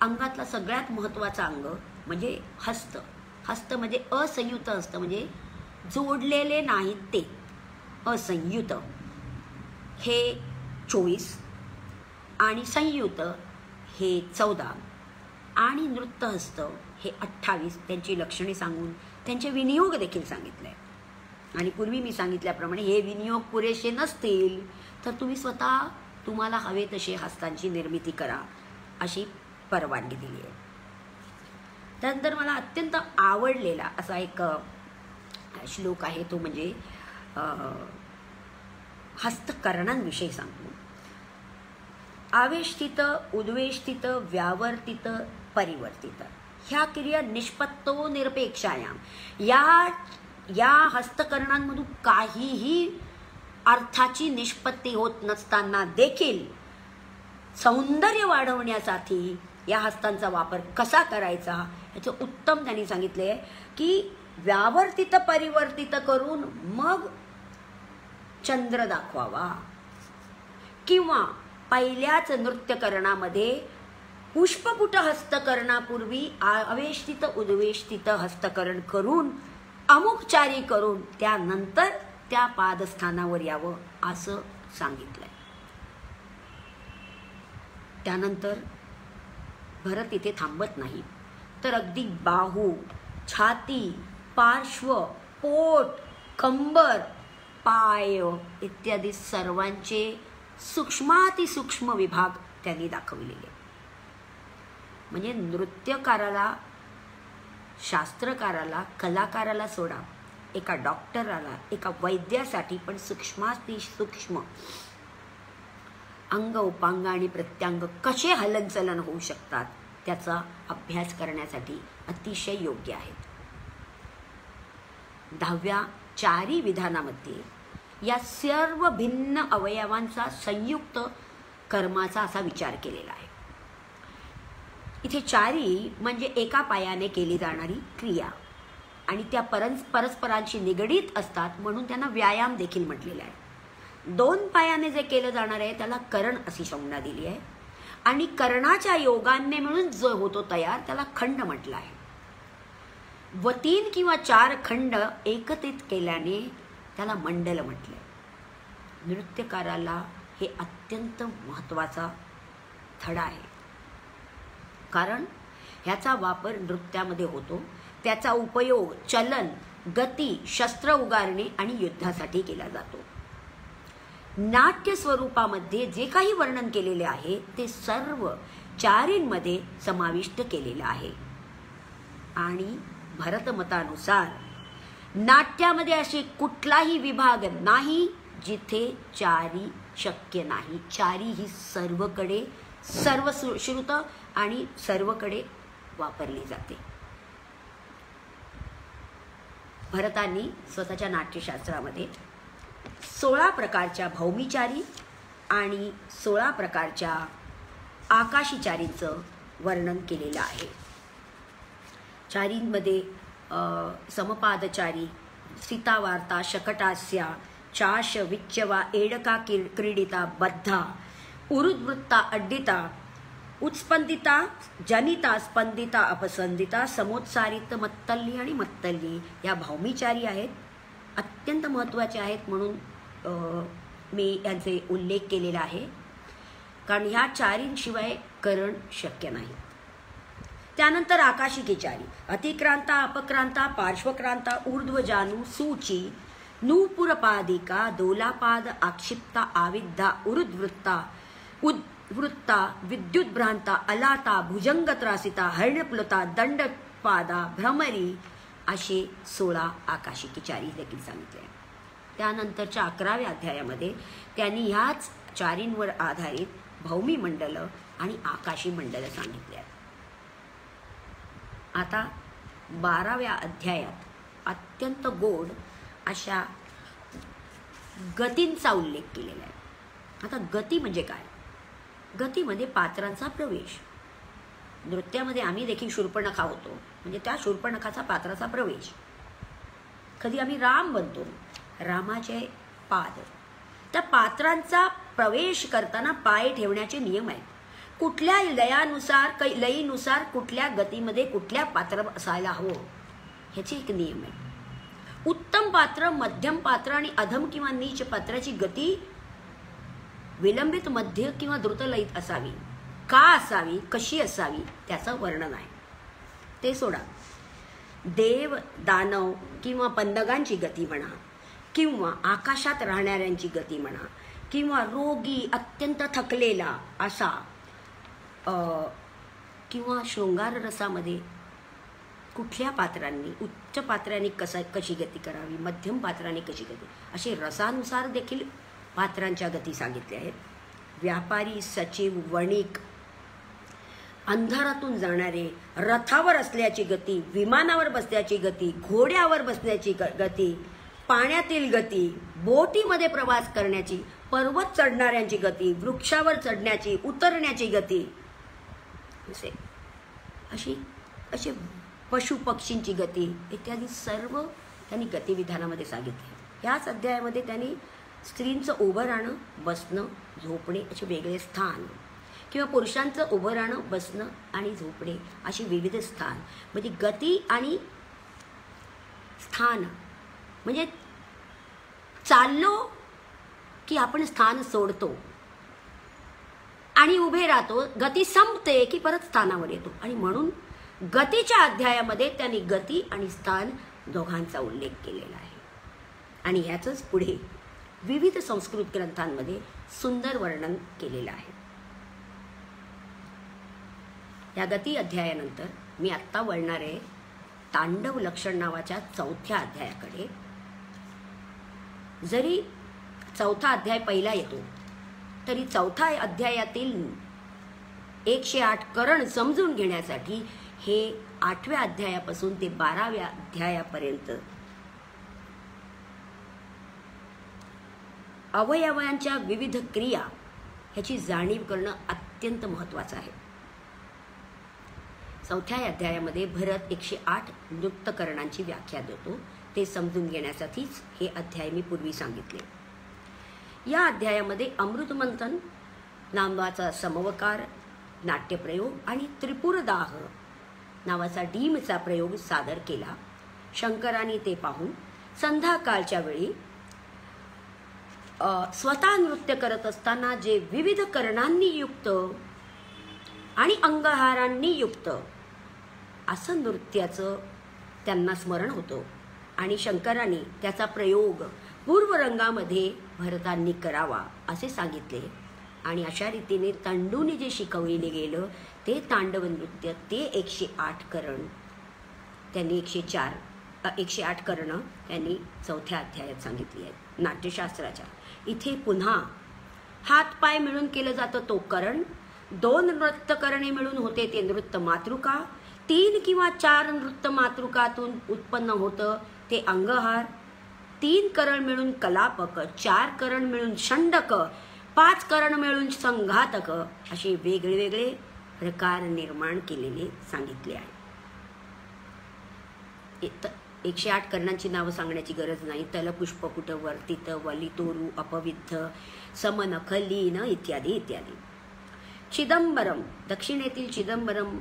अंगातला सगळ्यात महत्त्वाचा अंग म्हणजे हस्त. हस्त म्हणजे असंयुत हस्त, म्हणजे जोडलेले नाहीत ते, असंयुत हे 24 आणि संयुत हे 14 आणि नृत्यहस्त हे 28. त्यांची लक्षणे सांगून त्यांचे विनियोग देखील सांगितले. आणि पूर्वी मी सांगितल्याप्रमाणे हे विनियोग पुरेसे नसतील तर तुम्ही स्वतः तुम्हाला हवे तसे हस्तांची निर्मिती करा अशी परवानगी दिली आहे. त्यानंतर मला अत्यंत आवडलेला असा एक श्लोक आहे, तो म्हणजे हस्तकरणांविषयी सांगतो. आवेष्टित, उद्वेष्टित, व्यावर्तित, परिवर्तित ह्या क्रिया निष्पत्तो निरपेक्षायाम. या हस्तकरणांमधून काहीही अर्थाची निष्पत्ती होत नसताना देखील सौंदर्य वाढवण्यासाठी या हस्तांचा वापर कसा करायचा याचं उत्तम त्यांनी सांगितले की व्यावर्तित परिवर्तित करून मग चंद्र दाखवावा, किंवा पहिल्याच नृत्यकरणामध्ये पुष्पपुट हस्तकरणापूर्वी अवेष्टित उद्वेष्टित हस्तकरण करून अमुकचारी करून त्यानंतर त्या पादस्थानावर यावं असं सांगितलंय. त्यानंतर भरत इथे थांबत नाही, तर अगदी बाहू, छाती, पार्श्व, पोट, कंबर, पाय इत्यादी सर्वांचे सूक्ष्मातिसूक्ष्म विभाग त्यांनी दाखवलेले. म्हणजे नृत्यकाराला, शास्त्रकाराला, कलाकाराला सोडा, एका डॉक्टराला, एका वैद्यासाठी पण सूक्ष्मातिसूक्ष्म अंग उपांग आणि प्रत्यांग कसे हलनचलन होऊ शकतात त्याचा अभ्यास करण्यासाठी अतिशय योग्य आहेत. 10व्या चारी विधानामध्ये या सर्व भिन्न अवयवांचा संयुक्त कर्माचा असा विचार केलेला आहे. इथे चारी म्हणजे एका पायाने केली जाणारी क्रिया आणि त्या परस्परांशी निगडीत असतात म्हणून त्यांना व्यायाम देखील म्हटलेला आहे. 2 पायाने जे केलं जाणार आहे त्याला करण अशी संज्ञा दिली आहे आणि कर्णाच्या योगाने मिळून जो होतो तयार त्याला खंड म्हटलं आहे. व 3 किंवा 4 खंड एकत्रित केल्याने त्याला मंडल म्हटलंय. नृत्यकाराला हे अत्यंत महत्त्वाचा धडा आहे, कारण ह्याचा वापर नृत्यामध्ये होतो. त्याचा उपयोग चलन, गती, शस्त्र उगारणे आणि युद्धासाठी केला जातो. नाट्य स्वरूपामध्ये जे काही वर्णन केलेले आहे ते सर्व चारींमध्ये समाविष्ट केलेलं आहे. आणि भरतमतानुसार नाट्यामध्ये असे कुठलाही विभाग नाही जिथे चारी शक्य नाही. चारी ही सर्वकडे, सर्वश्रुत आणि सर्वकडे वापरली जाते. भरतांनी स्वतःच्या नाट्यशास्त्रामध्ये 16 प्रकारच्या भौमिचारी आणि 16 प्रकारच्या आकाशीचारीचं वर्णन केलेलं आहे. चारींमध्ये समपादचारी, सीतावार्ता, शकटास्या, चाश, विच्चवा, एडका, क्रीडिता, बद्धा, उरुद्वृत्ता, अड्डिता, उत्स्पंदिता, जनिता, स्पंदिता, अपसंदिता, समोत्सारित, मत्तल्ली आणि मत्तल्ली या भौमिचारी आहेत. अत्यंत महत्त्वाचे आहेत म्हणून मी यांचे उल्लेख केलेला आहे, कारण ह्या चारींशिवाय करण शक्य नाही. त्यानंतर आकाशिकेचारी अतिक्रांता, अपक्रांता, पार्श्वक्रांता, ऊर्ध्वजानु, सूची, नूपुरपादिका, दोलापाद, आक्षिप्ता, आविद्धा, उरुद्वृत्ता, उद्वृत्ता, विद्युद्भ्रांता, अलाता, भुजंगत्रासिता, हर्णप्लुता, दंडपादा, भ्रमरी असे 16 आकाशिकेचारी देखील सांगितले. त्यानंतरच्या 11व्या अध्यायामध्ये त्यांनी ह्याच चारींवर आधारित भौमी मंडल आणि आकाशी मंडल सांगितले. आता 12व्या अध्यायात अत्यंत गोड अशा गतींचा उल्लेख केलेला आहे. आता गती म्हणजे काय? गती म्हणजे पात्रांचा प्रवेश. नृत्यामध्ये आम्ही देखील शूर्पणखा होतो, म्हणजे त्या शूर्पणखाचा पात्राचा प्रवेश. कधी आम्ही राम बनतो, रामाचे पाद. त्या पात्रांचा प्रवेश करताना पाय ठेवण्याचे नियम आहेत. कुठल्या लयीनुसार कुठल्या गतीमध्ये कुठल्या पात्र असायला हवं ह्याचे एक नियम आहे. उत्तम पात्र, मध्यम पात्र आणि अधम किंवा नीच पात्राची गती विलंबित, मध्य किंवा द्रुतलयीत असावी. का असावी, कशी असावी त्याचं वर्णन आहे. ते सोडा. देव, दानव किंवा पंदगांची गती म्हणा, किंवा आकाशात राहणाऱ्यांची गती म्हणा, किंवा रोगी अत्यंत थकलेला असा, किंवा शृंगार रसामध्ये कुठल्या पात्रांनी, उच्च पात्रांनी कशी गती करावी, मध्यम पात्रांनी कशी गती, असे रसानुसार देखील पात्रांच्या गती सांगितल्या आहेत. व्यापारी, सचिव, वणिक, अंधारातून जाणारे, रथावर असल्याची गती, विमानावर बसण्याची गती, घोड्यावर बसण्याची गती, पाण्यातील गती, बोटीमध्ये प्रवास करण्याची, पर्वत चढणाऱ्यांची गती, वृक्षावर चढण्याची, उतरण्याची गती, असे पशु पक्षींची गती इत्यादी सर्व त्यांनी गतिविधानामध्ये सांगितले। याच अध्यायामध्ये त्यांनी स्त्रींचं उभं राहणं, बसणं, झोपणे असे वेगळे स्थान, किंवा पुरुषांचं उभं राहणं, बसणं आणि झोपणे अशी विविध स्थान, म्हणजे गती आणि स्थान, म्हणजे चाललो की आपण स्थान सोडतो आणि उभे राहतो, गती संपते की परत स्थानावर येतो। आणि म्हणून गतीच्या अध्यायामध्ये त्यांनी गती आणि स्थान दोघांचा उल्लेख केलेला आहे। आणि ह्याचंच पुढे विविध संस्कृत ग्रंथांमध्ये सुंदर वर्णन केलेलं आहे। या गती अध्यायानंतर मी आत्ता वळणार आहे तांडव लक्षण नावाच्या चौथ्या अध्यायाकडे। जरी चौथा अध्याय पहिला येतो तरी चौथा अध्यायातील 108 करण समजून घेण्यासाठी हे 8व्या अध्यायापासून ते 12व्या अध्यायापर्यंत अवयवांच्या विविध क्रिया ह्याची जाणीव करणं अत्यंत महत्त्वाचं आहे। चौथ्या अध्यायामध्ये भरत 108 नृत्यकरणांची व्याख्या देतो, ते समजून घेण्यासाठीच हे अध्याय मी पूर्वी सांगितले। या अध्यायामध्ये अमृतमंथन नावाचा समवकार, नाट्यप्रयोग आणि त्रिपुरदाह नावाचा डीमचा प्रयोग सादर केला। शंकरांनी ते पाहून संध्याकाळच्या वेळी स्वतः नृत्य करत असताना जे विविध करणांनी युक्त आणि अंगहारांनी युक्त असं नृत्याचं त्यांना स्मरण होतं आणि शंकरांनी त्याचा प्रयोग पूर्वरंगामध्ये भरतांनी करावा असे सांगितले। आणि अशा रीतीने तांडूने जे शिकवले गेलं ते तांडव नृत्य, ते 108 करण त्यांनी 108 करणं त्यांनी चौथ्या अध्यायात सांगितली आहेत नाट्यशास्त्राच्या। इथे पुन्हा हातपाय मिळून केलं जातं तो करण, 2 नृत्य करणे मिळून होते ते नृत्य मातृका, 3 किंवा 4 नृत्य मातृकातून उत्पन्न होतं ते अंगहार, 3 करण मिळून कलापक, 4 करण मिळून षंडक, 5 करण मिळून संघातक असे वेगवेगळे प्रकार निर्माण केलेले सांगितले आहे। 108 कर्णांची नावं सांगण्याची गरज नाही। तल, पुष्पकुट, वर्तित, वलितोरु, अपविद्ध, समनख, लीन इत्यादी इत्यादी। चिदंबरम, दक्षिणेतील चिदंबरम,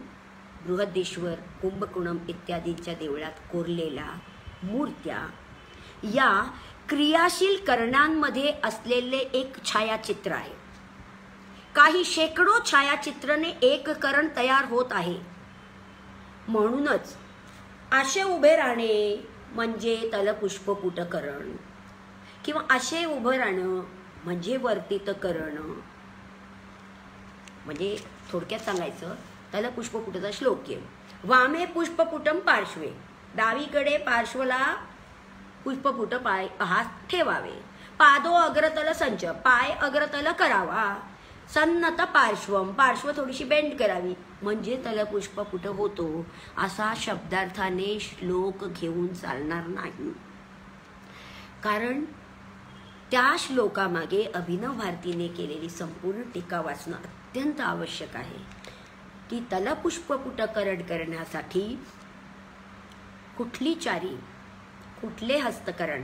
बृहदेश्वर, कुंभकोणम इत्यादींच्या देवळात कोरलेल्या मूर्त्या या क्रियाशील करणांमध्ये असलेले एक छायाचित्र आहे। काही शेकडो छायाचित्रने एक करण तयार होत आहे। म्हणूनच असे उभे राहणे म्हणजे तलपुष्पपुट करण, किंवा असे उभं राहणं म्हणजे वर्तित करण। म्हणजे थोडक्यात सांगायचं, तलपुष्पपुटाचा श्लोक आहे, वामे पुष्पपुटम पार्श्वे, डावीकडे पार्श्वला पुष्पपुट पाय हात ठेवावे, पादो अग्रतल संच, पाय अग्रतल करावा, सन्नत पार्श्वम, पार्श्व थोडीशी बेंड करावी म्हणजे तलपुष्पपुट होतो असा शब्दार्थाने श्लोक घेऊन चालणार नाही। कारण त्या श्लोकामागे अभिनव भारतीने केलेली संपूर्ण टीका वाचणं अत्यंत आवश्यक आहे की तलपुष्पपुट करण करण्यासाठी कुठली चारी, कुठले हस्तकरण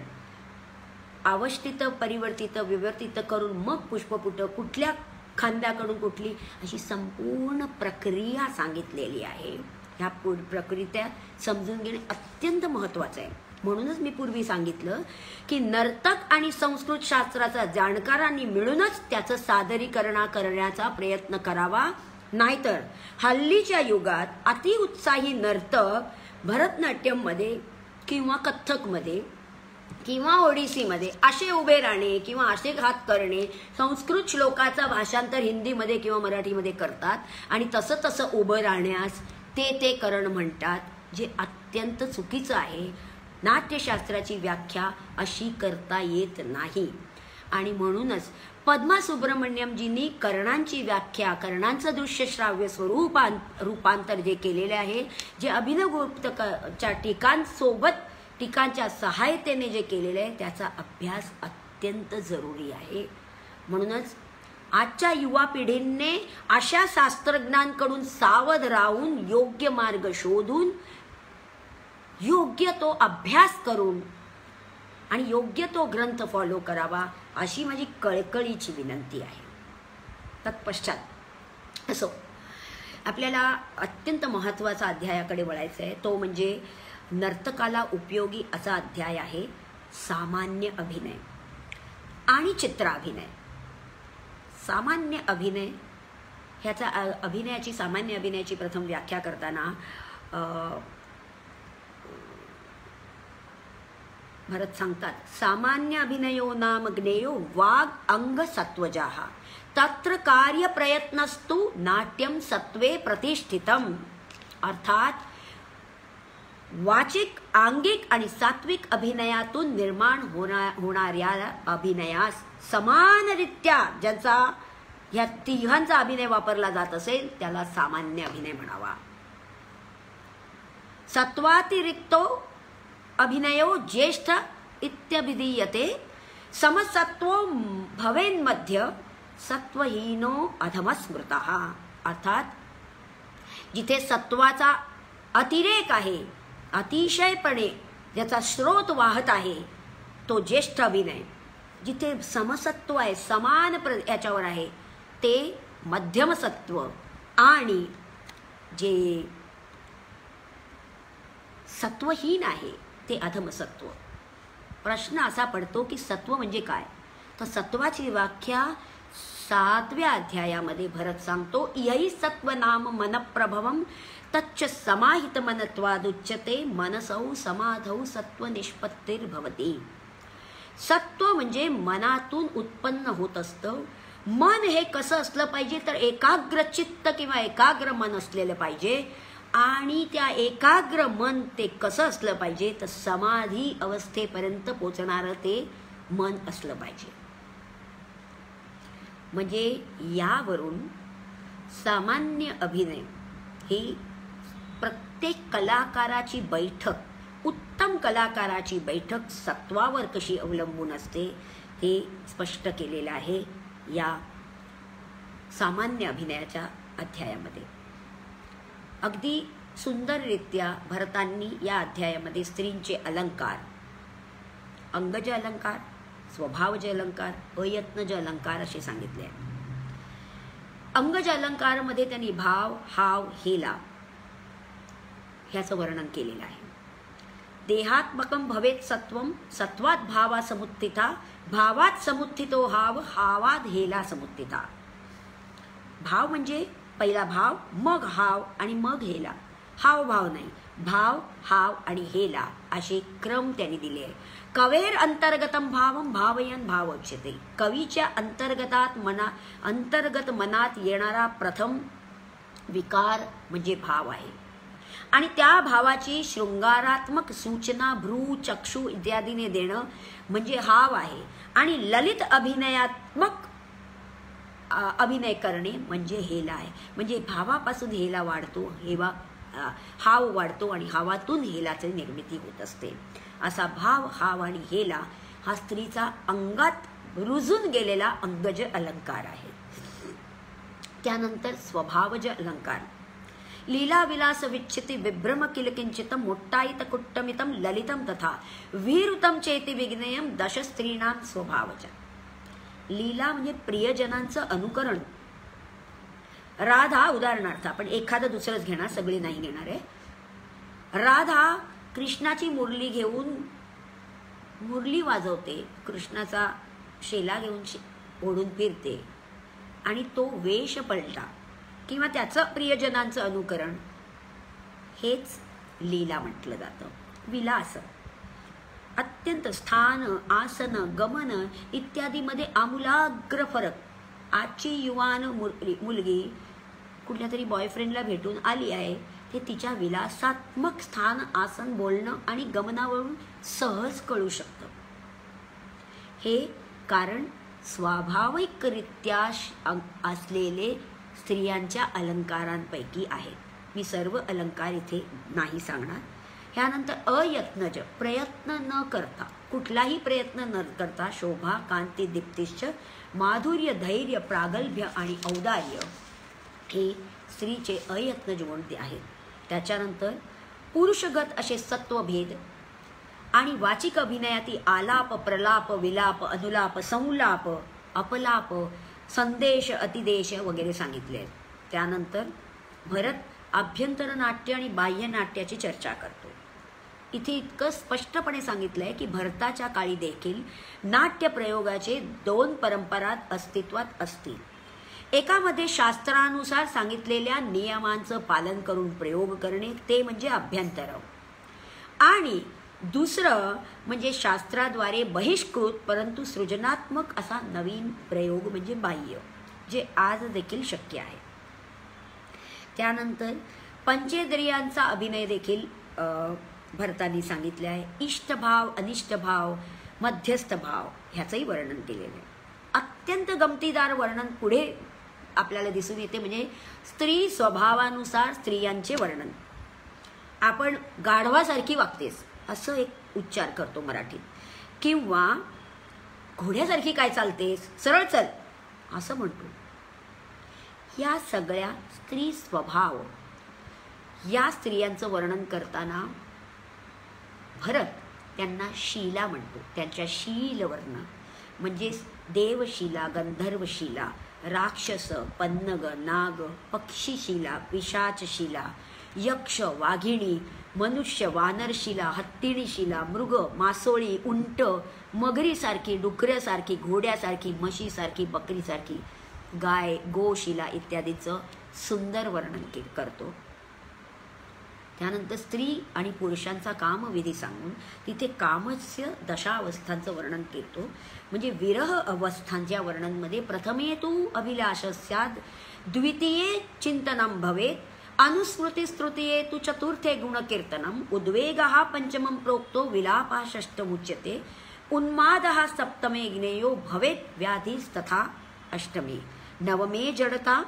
अवस्थित, परिवर्तित, विवर्तित करून मग पुष्पपुट, कुठल्या खांद्याकडून कुठली, अशी संपूर्ण प्रक्रिया सांगितलेली आहे। ह्या प्रक्रिया समजून घेणे अत्यंत महत्त्वाचं आहे। म्हणूनच मी पूर्वी सांगितलं की नर्तक आणि संस्कृत शास्त्राचा जाणकारांनी मिळूनच त्याचं सादरीकरण करण्याचा प्रयत्न करावा, नाहीतर हल्लीच्या युगात अतिउत्साही नर्तक भरतनाट्यममध्ये किंवा कथ्थकमध्ये किंवा ओडिसीमध्ये असे उभे राहणे किंवा असे हात करणे, संस्कृत श्लोकाचा भाषांतर हिंदीमध्ये किंवा मराठीमध्ये करतात आणि तसं तसं उभं राहण्यास ते करण म्हणतात, जे अत्यंत चुकीचं आहे। नाट्यशास्त्राची व्याख्या अशी करता येत नाही। आणि म्हणूनच पद्मा सुब्रमण्यमजींनी कर्णांची व्याख्या, कर्णांचं दृश्य श्राव्य रूपांतर जे केलेले आहे, जे अभिनवगुप्तच्या टीकांसोबत टीकांच्या सहायतेने जे केलेले आहे, त्याचा अभ्यास अत्यंत जरुरी आहे. म्हणूनच आजच्या युवा पिढीने अशा शास्त्रज्ञांकडून सावध राहून योग्य मार्ग शोधून योग्य तो अभ्यास करून आणि योग्य तो ग्रंथ फॉलो करावा अशी माझी कळकळीची विनंती आहे. तत्पश्चात असो आपल्याला अत्यंत महत्त्वाचा अध्यायाकडे वळायचं आहे. तो म्हणजे नर्तकाला उपयोगी असा अध्याय आहे सामान्य अभिनय आणि चित्राभिनय. सामान्य अभिनय ह्याचा सामान्य अभिनयाची प्रथम व्याख्या करताना भरत सांगतात, सामान्य अभिनयो नाम ज्ञेयो वाग अंग सत्वजाः तत्र कार्य प्रयत्नस्तु नाट्यम सत्वे प्रतिष्ठितम. अर्थात वाचिक, आंगिक आणि सात्विक अभिनयातून निर्माण होणाऱ्या अभिनयास समानरित्या ज्यांचा ह्या तिघांचा अभिनय वापरला जात असेल त्याला सामान्य अभिनय म्हणावा. सत्वातिरिक्तो अभिनयो ज्येष्ठ इत्यभिधीयते. समसत्वो भवेन्मध्य सत्वहीनो अधमस्मृतः. अर्थात जिथे सत्वाचा अतिरेक आहे, अतिशयपणे ज्याचा स्रोत वाहत आहे तो ज्येष्ठ अभिनय. जिथे समसत्व आहे, समान याच्यावर आहे ते मध्यम सत्व, आणि जे सत्वहीन आहे ते अधमसत्व. प्रश्न असा पडतो की सत्व म्हणजे काय? तर सत्वाची व्याख्या 7व्या अध्यायामध्ये भरत सांगतो. यही सत्व नाम मनप्रभवम तच्च समाहित मनत्वादुच्यते मनसौ समाधौ सत्व निष्पत्तिर्भवती. सत्व म्हणजे मनातून उत्पन्न होत असतं. मन हे कसं असलं पाहिजे तर एकाग्र चित्त किंवा एकाग्र मन असलेलं पाहिजे. आणि त्या एकाग्र मन ते कसं असलं पाहिजे तर समाधी अवस्थेपर्यंत पोचणारं ते मन असलं पाहिजे. म्हणजे यावरून सामान्य अभिनय ही प्रत्येक कलाकाराची बैठक, उत्तम कलाकाराची बैठक सत्वावर कशी अवलंबून असते हे स्पष्ट केलेलं आहे या सामान्य अभिनयाच्या अध्यायामध्ये. अगदी सुंदररित्या भरतांनी या अध्यायामध्ये स्त्रींचे अलंकार, अंगज अलंकार, स्वभावज अलंकार, अयत्नज अलंकार असे सांगितले आहे. अंगज अलंकारामध्ये त्यांनी भाव, हाव, हेला ह्याचं वर्णन केलेलं आहे. देहात्मकं भवेत् सत्वं सत्वात् भावा समुत्थिता भावात समुत्थितो हाव हावात हेला समुत्थिता. भाव म्हणजे पहिला भाव, मग हाव आणि मग हेला. हाव भाव नाही, भाव, हाव आणि हेला असे क्रम त्यांनी दिले आहे. कवेर अंतर्गतम भावम भावयन भावोच्यते. कवीच्या अंतर्गत मनात येणारा प्रथम विकार म्हणजे भाव आहे. आणि त्या भावाची शृंगारात्मक सूचना भ्रू, चक्षु इत्यादीने देणं म्हणजे हाव आहे. आणि ललित अभिनयात्मक अभिनय करणे म्हणजे हेला आहे. म्हणजे भावापासून हेला वाढतो, हाव वाढतो आणि हावातून हेलाची निर्मिती होत असते. असा भाव, हाव आणि हेला हा स्त्रीचा अंगात रुजून गेलेला अंगज अलंकार आहे. त्यानंतर स्वभावज अलंकार. लीला विलास विच्छिति विभ्रम किलकिंचित मोट्टायित कुट्टमितम ललितम तथा विहृतम चेति विज्ञेयम दश स्त्रीणाम स्वभावज. लीला म्हणजे प्रियजनांचं अनुकरण. राधा उदाहरणार्थ आपण एखादं दुसरंच घेणार, सगळी नाही घेणार आहे. राधा कृष्णाची मुरली घेऊन मुरली वाजवते, कृष्णाचा शेला घेऊन ओढून फिरते आणि तो वेश पलटा किंवा त्याचं प्रियजनांचं अनुकरण हेच लीला म्हटलं जातं. विलास अत्यंत स्थान, आसन, गमन इत्यादीमध्ये आमूलाग्र फरक. आजची युवान मुलगी कुठल्या तरी बॉयफ्रेंडला भेटून आली आहे, ते तिच्या विलासात्मक स्थान, आसन, बोलणं आणि गमनावरून सहज कळू शकतं. हे कारण स्वाभाविकरित्या असलेले स्त्रियांच्या अलंकारांपैकी आहेत. मी सर्व अलंकार इथे नाही सांगणार. ह्यानंतर अयत्नज, प्रयत्न न करता कुठलाही प्रयत्न न करता शोभा कांती दीप्तिश्च माधुर्य धैर्य प्रागल्भ्य आणि औदार्य हे स्त्रीचे अयत्न गुण आहेत. त्याच्यानंतर पुरुषगत असे सत्वभेद आणि वाचिक अभिनयातील आलाप प्रलाप विलाप अनुलाप संलाप अपलाप संदेश अतिदेश वगैरे सांगितले आहेत. त्यानंतर भरत आभ्यंतर नाट्य आणि बाह्य नाट्याची चर्चा करतो. इथे इतकं स्पष्टपणे सांगितलंय की भरताच्या काळी देखील नाट्य प्रयोगाचे 2 परंपरा अस्तित्वात असतील. एकामध्ये शास्त्रानुसार सांगितलेल्या नियमांचं पालन करून प्रयोग करणे ते म्हणजे अभ्यंतर, आणि दुसरं म्हणजे शास्त्राद्वारे बहिष्कृत परंतु सृजनात्मक असा नवीन प्रयोग म्हणजे बाह्य, जे आज देखील शक्य आहे. त्यानंतर पंचेंद्रियांचा अभिनय देखील भरतांनी सांगितले आहे. इष्टभाव अनिष्टभाव मध्यस्थ भाव ह्याचंही वर्णन केलेलं आहे. अत्यंत गमतीदार वर्णन पुढे आपल्याला दिसून येते, म्हणजे स्त्री स्वभावानुसार स्त्रियांचे वर्णन. आपण गाढवासारखी वागतेस असं एक उच्चार करतो मराठीत, किंवा घोड्यासारखी काय चालतेस, सरळ चल असं म्हणतो. या सगळ्या स्त्री स्वभाव या स्त्रियांचं वर्णन करताना भरत त्यांना शीला म्हणतो. त्यांच्या शीलवर्ण म्हणजे देवशिला, गंधर्वशिला, राक्षस, पन्नग, नाग, पक्षीशिला, पिशाचशिला, यक्ष, वाघिणी, मनुष्य, वानरशिला, हत्तीणीशिला, मृग, मासोळी, उंट, मगरीसारखी, डुकऱ्यासारखी, घोड्यासारखी, म्हशीसारखी, बकरीसारखी, गाय, गोशिला इत्यादीचं सुंदर वर्णन करतो. त्यानंतर स्त्री आणि पुरुषांचा कामविधी सांगून तिथे कामस्य दशावस्थांचं वर्णन करतो. म्हणजे विरह अवस्थांच्या वर्णनमध्ये प्रथमे तू अभिलाष स्याद, द्वितीये चिंतनम भवेत, अनुस्मृती स्तृतीये तू चतुर्थे गुणकीर्तनम, उद्वेगः पंचमं प्रोक्तो विलापः षष्ठमुच्यते, उन्मादः सप्तमे ज्ञेयो भवेत व्याधिस्तथा अष्टमे, नवमे जडता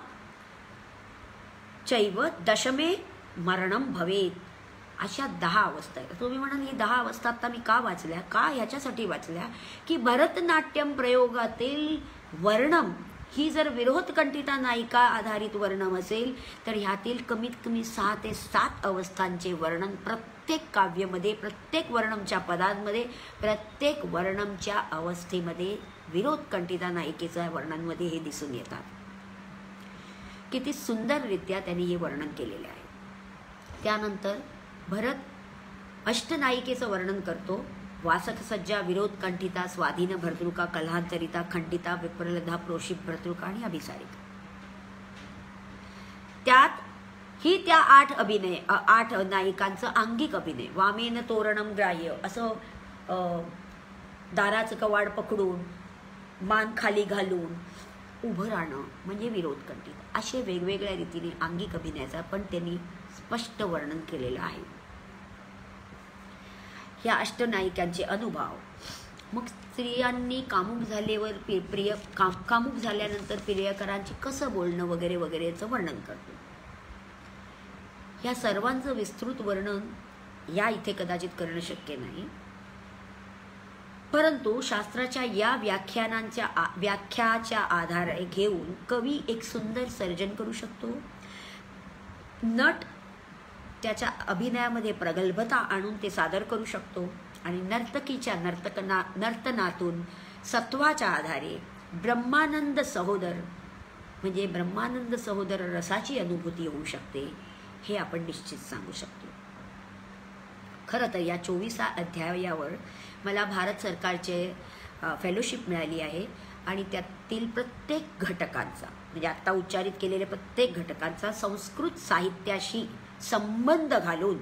चैव दशमे मरणम भवेत. अशा 10 अवस्था आहेत. तुम्ही म्हणाल ही 10 अवस्था आता मी का वाचल्या? का ह्याच्यासाठी वाचल्या की भरतनाट्यम प्रयोगातील वर्णम ही जर विरोधकंठिता नायिका आधारित वर्णम असेल तर ह्यातील कमीत कमी 6 ते 7 अवस्थांचे वर्णन प्रत्येक काव्यामध्ये, प्रत्येक वर्णमच्या पदांमध्ये, प्रत्येक वर्णमच्या अवस्थेमध्ये विरोधकंठिता नायिकेच्या वर्णनमध्ये हे दिसून येतात. किती सुंदररित्या त्यांनी हे वर्णन केलेले आहे. त्यानंतर भरत अष्टनायिकेचं वर्णन करतो. वासक सज्जा, विरोध कंठिता, स्वाधीन भर्तृका, कल्हांतरिता, खंडिता, विप्रलधा, प्रोषित भर्तृका आणि अभिसारिका. त्यात ही त्या 8 नायिकांचं अंगिक अभिनय, वामेन तोरणम ग्राह्य असं दाराचं कवाड पकडून मान खाली घालून उभं राहणं म्हणजे विरोध कंठिता. असे वेगवेगळ्या रीतीने अंगिक अभिनयाचा पण त्यांनी स्पष्ट वर्णन केलेलं आहे. ह्या अष्टनायिकांचे अनुभव. मग स्त्रियांनी कामुक झाल्यावर कामुक झाल्यानंतर प्रियकरांची कसं बोलणं वगैरे वगैरे याचं वर्णन करतो. ह्या सर्वांचं विस्तृत वर्णन या इथे कदाचित करणं शक्य नाही, परंतु शास्त्राच्या या व्याख्याच्या आधारे घेऊन कवी एक सुंदर सर्जन करू शकतो. नट त्याच्या अभिनयामध्ये प्रगल्भता आणून ते सादर करू शकतो आणि नर्तकीच्या नर्तनातून सत्वाच्या आधारे ब्रह्मानंद सहोदर म्हणजे ब्रह्मानंद सहोदर रसाची अनुभूती होऊ शकते, हे आपण निश्चित सांगू शकतो. खरं तर या 24व्या अध्यायावर मला भारत सरकारचे फेलोशिप मिळाली आहे आणि त्यातील प्रत्येक घटकांचा म्हणजे आत्ता उच्चारित केलेल्या प्रत्येक घटकांचा संस्कृत साहित्याशी संबंध घालून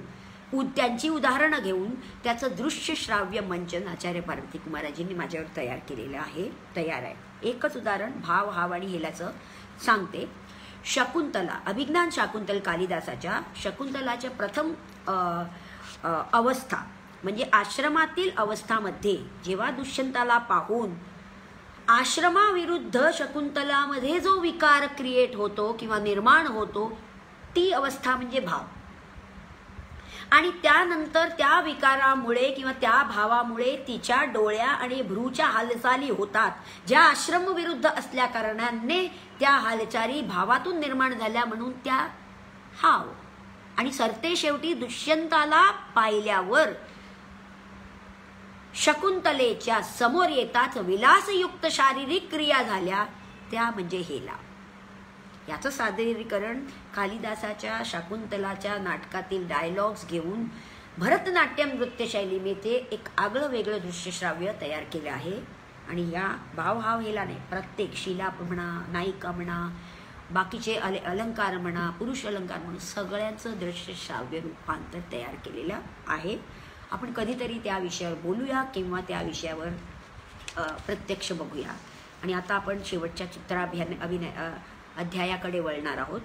त्यांची उदाहरणं घेऊन त्याचं दृश्य श्राव्य मंचन आचार्य पार्वती कुमाराजींनी माझ्यावर तयार आहे. एकच उदाहरण भाव हाव आणि हेलाचं सांगते. शकुंतला, अभिज्ञान शाकुंतल कालिदासाच्या शकुंतलाच्या प्रथम अवस्था म्हणजे आश्रमातील अवस्थामध्ये जेव्हा दुष्यंताला पाहून आश्रमाविरुद्ध शकुंतलामध्ये जो विकार क्रिएट होतो किंवा निर्माण होतो ती अवस्था म्हणजे भाव. आणि त्यानंतर त्या विकारामुळे किंवा त्या भावामुळे तिच्या डोळ्या आणि भ्रूच्या हालचाली होतात, ज्या आश्रम विरुद्ध असल्या कारणाने त्या हालचाली भावातून निर्माण झाल्या म्हणून त्या हाव. आणि सरते शेवटी दुष्यंताला पाहिल्यावर शकुंतलेच्या समोर येताच विलासयुक्त शारीरिक क्रिया झाल्या, त्या म्हणजे हेला. याचं सादरीकरण कालिदासाच्या शकुंतलाच्या नाटकातील डायलॉग्स घेऊन भरतनाट्यम नृत्यशैलीने ते एक आगळं वेगळं दृश्यश्राव्य तयार केलं आहे. आणि या भावहाव हेला नाही, प्रत्येक शिलाप म्हणा, नायिका म्हणा, बाकीचे अलंकार म्हणा, पुरुष अलंकार म्हणून सगळ्यांचं दृश्यश्राव्य रूपांतर तयार केलेलं आहे. आपण कधीतरी त्या विषयावर बोलूया किंवा त्या विषयावर प्रत्यक्ष बघूया. आणि आता आपण शेवटच्या अध्यायाकडे वळणार आहोत.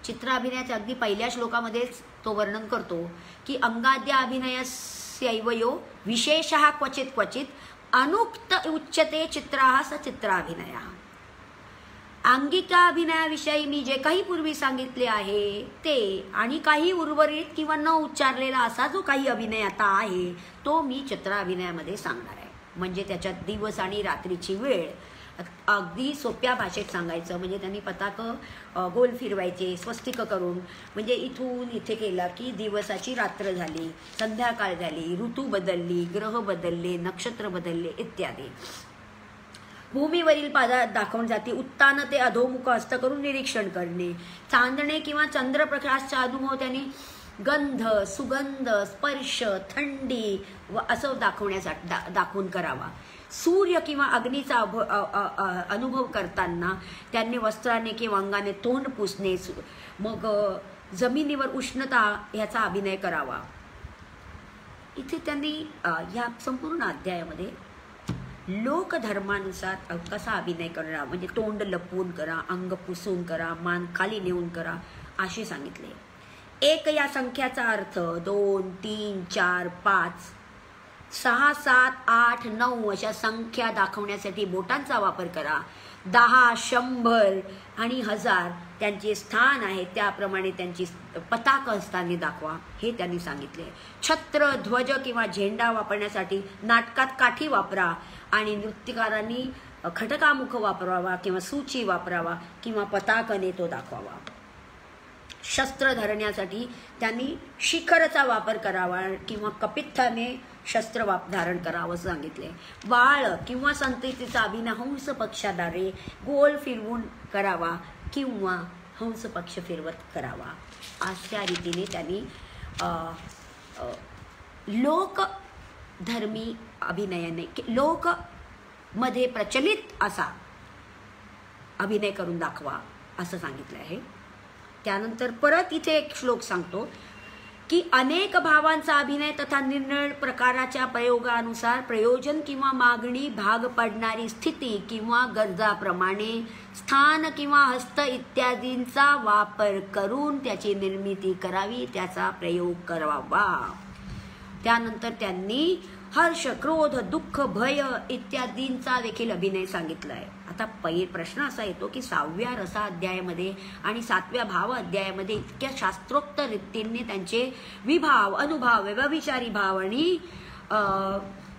चित्राभिनयाच्या अगदी पहिल्या श्लोकामध्येच तो वर्णन करतो की अंगाद्या अभिनयस्यैवयो विशेषः क्वचित क्वचित अनुक्त उच्यते चित्राः स चित्राभिनयः. अंगिका अभिनयाविषयी मी जे काही पूर्वी सांगितले आहे ते आणि काही उर्वरित किंवा न उच्चारलेला असा जो काही अभिनय आता आहे तो मी चित्राभिनयामध्ये सांगणार आहे. म्हणजे त्याच्यात दिवस आणि रात्रीची वेळ अगदी सोप्या भाषेत सांगायचं. म्हणजे त्यांनी पताक गोल फिरवायचे स्वस्तिक करून, म्हणजे इथून इथे केला की दिवसाची रात्र झाली, संध्याकाळ झाली, ऋतू बदलली, ग्रह बदलले, नक्षत्र बदलले इत्यादी. भूमीवरील पदार्थ दाखवून जाते, उत्तान ते अधोमुख हस्त करून निरीक्षण करणे, चांदणे किंवा चंद्रप्रकाशचा अनुभव त्यांनी गंध, सुगंध, स्पर्श, थंडी असं दाखवण्यासाठी दाखवून करावा. सूर्य किंवा अग्नीचा अनुभव करताना त्यांनी वस्त्राने किंवा अंगाने तोंड पुसणे, मग जमिनीवर उष्णता ह्याचा अभिनय करावा. इथे त्यांनी या संपूर्ण अध्यायामध्ये लोकधर्मानुसार कसा अभिनय करा, म्हणजे तोंड लपवून करा, अंग पुसून करा, मान खाली नेऊन करा असे सांगितले. एक या संख्याचा अर्थ 2, 3, 4, 5, 6, 7, 8, 9 अशा संख्या दाखवण्यासाठी बोटांचा वापर करा. 10, 100 आणि 1000 त्यांचे स्थान आहे त्याप्रमाणे त्यांची पताक हस्ताने दाखवा हे त्यांनी सांगितले. छत्र, ध्वज किंवा झेंडा वापरण्यासाठी नाटकात काठी वापरा आणि नृत्यकारांनी खटकामुख वापरावा किंवा सूची वापरावा किंवा पताकने तो दाखवावा. शस्त्र धरण्यासाठी त्यांनी शिखरचा वापर करावा किंवा कपित्थाने शस्त्र धारण करावं सांगितले. बाळ किंवा संततीचा अभिनय हंस पक्षाद्वारे गोल फिरवून करावा किंवा हंस पक्ष फिरवत करावा. अशा रीतीने त्यांनी लोकधर्मी अभिनयाने लोक मध्ये प्रचलित असा अभिनय करून दाखवा असं सांगितलं आहे. त्यानंतर परत इथे एक श्लोक सांगतो की अनेक भावांचा अभिनय तथा निरनिराळ्या प्रकाराच्या प्रयोगानुसार प्रयोजन किंवा मागणी, भाग पडणारी स्थिती किंवा गरजाप्रमाणे स्थान किंवा हस्त इत्यादींचा वापर करून त्याची निर्मिती करावी, त्याचा प्रयोग करावा. त्यानंतर त्यांनी हर्ष, क्रोध, दुःख, भय इत्यादींचा देखील अभिनय सांगितला आहे. आता प्रश्न असा येतो की 6व्या रसा अध्यायामध्ये आणि 7व्या भाव अध्यायामध्ये इतक्या शास्त्रोक्त रीतीने त्यांचे विभाव, अनुभाव, व्यभिचारी भाव आणि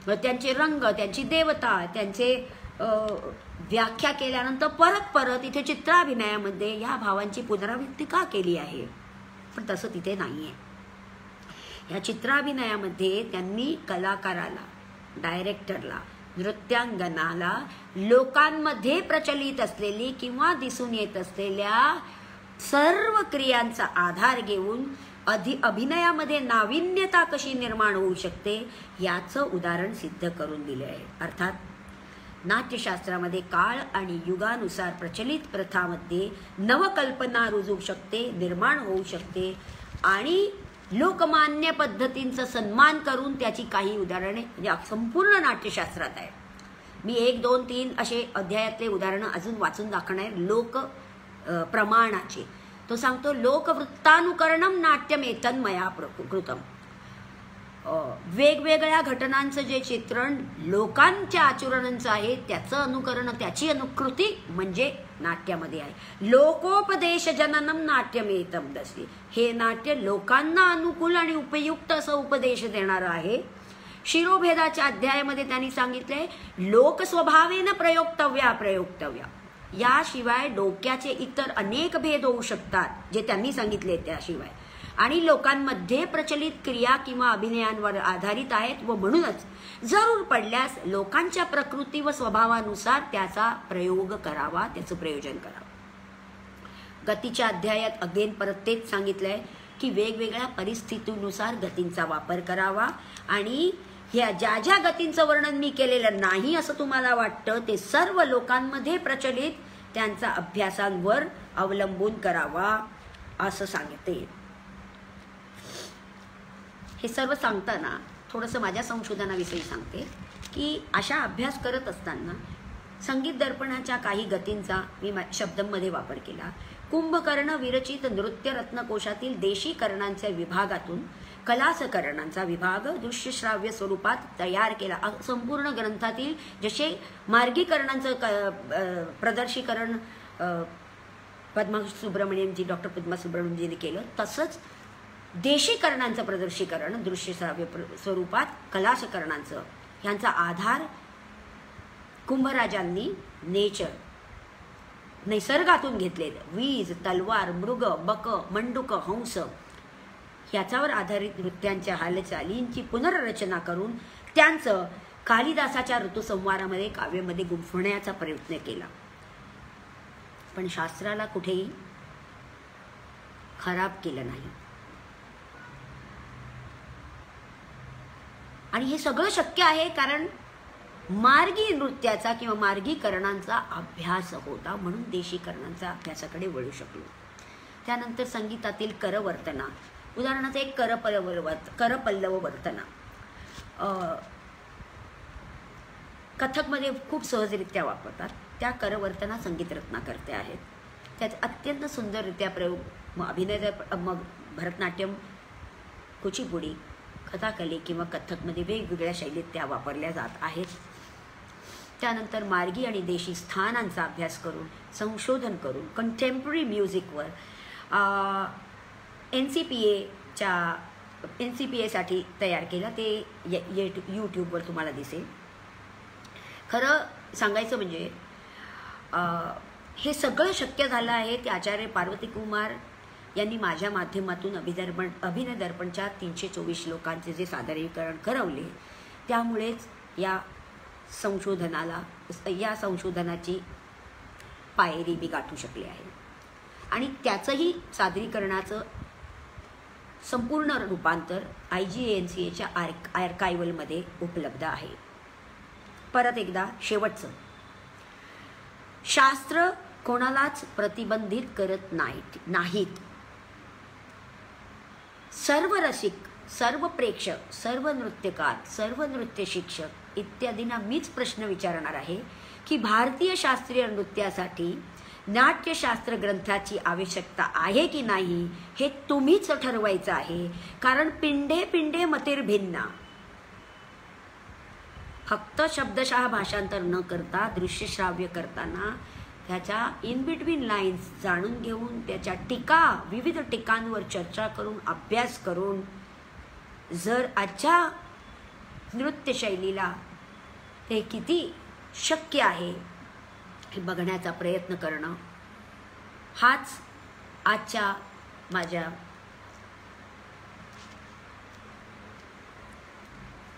त्यांचे रंग, त्यांची देवता, त्यांचे व्याख्या केल्यानंतर परत इथे चित्राभिनयामध्ये या भावांची पुनरावृत्ती का केली आहे? पण तसं तिथे नाहीये. या चित्राभिनयामध्ये त्यांनी कलाकाराला, डायरेक्टरला, नृत्यांगनाला लोकांमध्ये प्रचलित असलेली किंवा दिसून येत असलेल्या सर्व क्रियांचा आधार घेऊन अभिनयामध्ये नाविन्यता कशी निर्माण होऊ शकते याचं उदाहरण सिद्ध करून दिले आहे. अर्थात नाट्यशास्त्रामध्ये काळ आणि युगानुसार प्रचलित प्रथामध्ये नवकल्पना रुजू शकते, निर्माण होऊ शकते आणि लोकमान्य पद्धतींचा सन्मान करून त्याची काही उदाहरणे म्हणजे संपूर्ण नाट्यशास्त्रात आहे. मी 1, 2, 3 असे अध्यायातले उदाहरणं अजून वाचून दाखवणार. लोक प्रमाणाचे तो सांगतो लोकवृत्तानुकरणम नाट्यमेतन्मया कृतम. वेगवेगळ्या घटनांचं जे चित्रण लोकांच्या आचरणांचं आहे त्याचं अनुकरण, त्याची अनुकृती म्हणजे नाट्यामध्ये आहे. लोकोपदेश जननम नाट्यमेतम दसी. हे नाट्य लोकांना अनुकूल आणि उपयुक्त असं उपदेश देणारं आहे. शिरोभेदाच्या अध्यायामध्ये त्यांनी सांगितले लोकस्वभावेन प्रयोक्तव्या. याशिवाय डोक्याचे इतर अनेक भेद होऊ शकतात जे त्यांनी सांगितले त्याशिवाय, आणि लोकांमध्ये प्रचलित क्रिया किंवा अभिनयांवर आधारित आहेत व म्हणूनच जरूर पडल्यास लोकांच्या प्रकृती व स्वभावानुसार त्याचा प्रयोग करावा, त्याचं प्रयोजन करावं. गतीच्या अध्यायात अगेन परत तेच सांगितलंय की वेगवेगळ्या परिस्थितीनुसार गतींचा वापर करावा, आणि ह्या ज्या ज्या गतींचं वर्णन मी केलेलं नाही असं तुम्हाला वाटतं ते सर्व लोकांमध्ये प्रचलित त्यांचा अभ्यासांवर अवलंबून करावा असं सांगते. हे सर्व सांगताना थोडंसं माझ्या संशोधनाविषयी सांगते की अशा अभ्यास करत असताना संगीत दर्पणाच्या काही गतींचा मी शब्दांमध्ये वापर केला. कुंभकर्ण विरचित नृत्य रत्नकोशातील देशीकरणांच्या विभागातून कलासकरणांचा विभाग दृश्यश्राव्य स्वरूपात तयार केला. संपूर्ण ग्रंथातील जसे मार्गीकरणांचं प्रदर्शीकरण पद्मा सुब्रमण्यमजी, डॉक्टर पद्मा सुब्रमण्यमजींनी केलं, तसंच देशीकरणांचं प्रदर्शीकरण दृश्यश्राव्य स्वरूपात कलासकरणांचं यांचा आधार कुंभराजांनी निसर्गातून घेतले. वीज, तलवार, मृग, बक, मंडूक, हंस याच्यावर आधारित नृत्यांच्या हालचालींची पुनर्रचना करून त्यांचं कालिदासाच्या ऋतुसंवारामध्ये काव्यामध्ये गुंफण्याचा प्रयत्न केला. पण शास्त्राला कुठेही खराब केलं नाही. आणि हे सगळं शक्य आहे कारण मार्गी नृत्याचा किंवा मार्गीकरणांचा अभ्यास होता, म्हणून देशीकरणांचा अभ्यासाकडे वळू शकलो. त्यानंतर संगीतातील करवर्तना, उदाहरणार्थ एक करपल्लव वर्तना कथकमध्ये खूप सहजरित्या वापरतात. त्या करवर्तना संगीत रत्नाकर्त्या आहेत. त्यात अत्यंत सुंदररित्या प्रयोग अभिनय, मग भरतनाट्यम, कुचिपुडी, कथाकली किंवा कथकमध्ये वेगवेगळ्या शैलीत त्या वापरल्या जात आहेत. त्यानंतर मार्गी आणि देशी स्थानांचा अभ्यास करून संशोधन करून कंटेम्पररी म्युझिकवर NCPA-साठी तयार केलं. ते यूट्यूबवर तुम्हाला दिसेल. खरं सांगायचं म्हणजे हे सगळं शक्य झालं आहे ते आचार्य पार्वती कुमार यांनी माझ्या माध्यमातून अभिनय दर्पणच्या 324 श्लोकांचे जे सादरीकरण करवले त्यामुळेच या संशोधनाची पायरी मी गाठू शकले आहे. आणि त्याचंही सादरीकरणाचं संपूर्ण रूपांतर IGNCAच्या आर्कायव्हलमध्ये उपलब्ध आहे. परत एकदा शेवटचं, शास्त्र कोणालाच प्रतिबंधित करत नाहीत. सर्व रसिक, सर्व प्रेक्षक, सर्व नृत्यकार, सर्व नृत्य शिक्षक इत्यादींना मीच प्रश्न विचारणार आहे की भारतीय शास्त्रीय नृत्यासाठी नाट्यशास्त्र ग्रंथाची आवश्यकता आहे की नाही हे तुम्हीच ठरवायचं आहे. कारण पिंडे पिंडे मतिर्भिन्ना. फक्त शब्दशः भाषांतर न करता दृश्यश्राव्य करताना त्याच्या इन बिटवीन लाईन्स जाणून घेऊन त्याच्या टीका, विविध टीकांवर चर्चा करून अभ्यास करून जर आजच्या नृत्यशैलीला ते किती शक्य आहे हे बघण्याचा प्रयत्न करणं हाच आजच्या माझ्या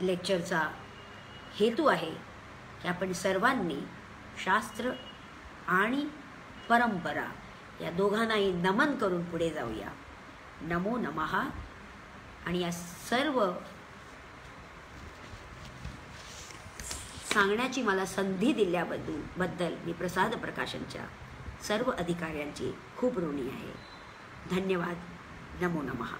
लेक्चरचा हेतू आहे की आपण सर्वांनी शास्त्र आणि परंपरा या दोघांनाही नमन करून पुढे जाऊया. नमो नमः. आणि या सर्व सांगण्याची मला संधी दिल्याबद्दल मी प्रसाद प्रकाशनच्या सर्व अधिकाऱ्यांची खूप ऋणी आहे. धन्यवाद. नमो नमः.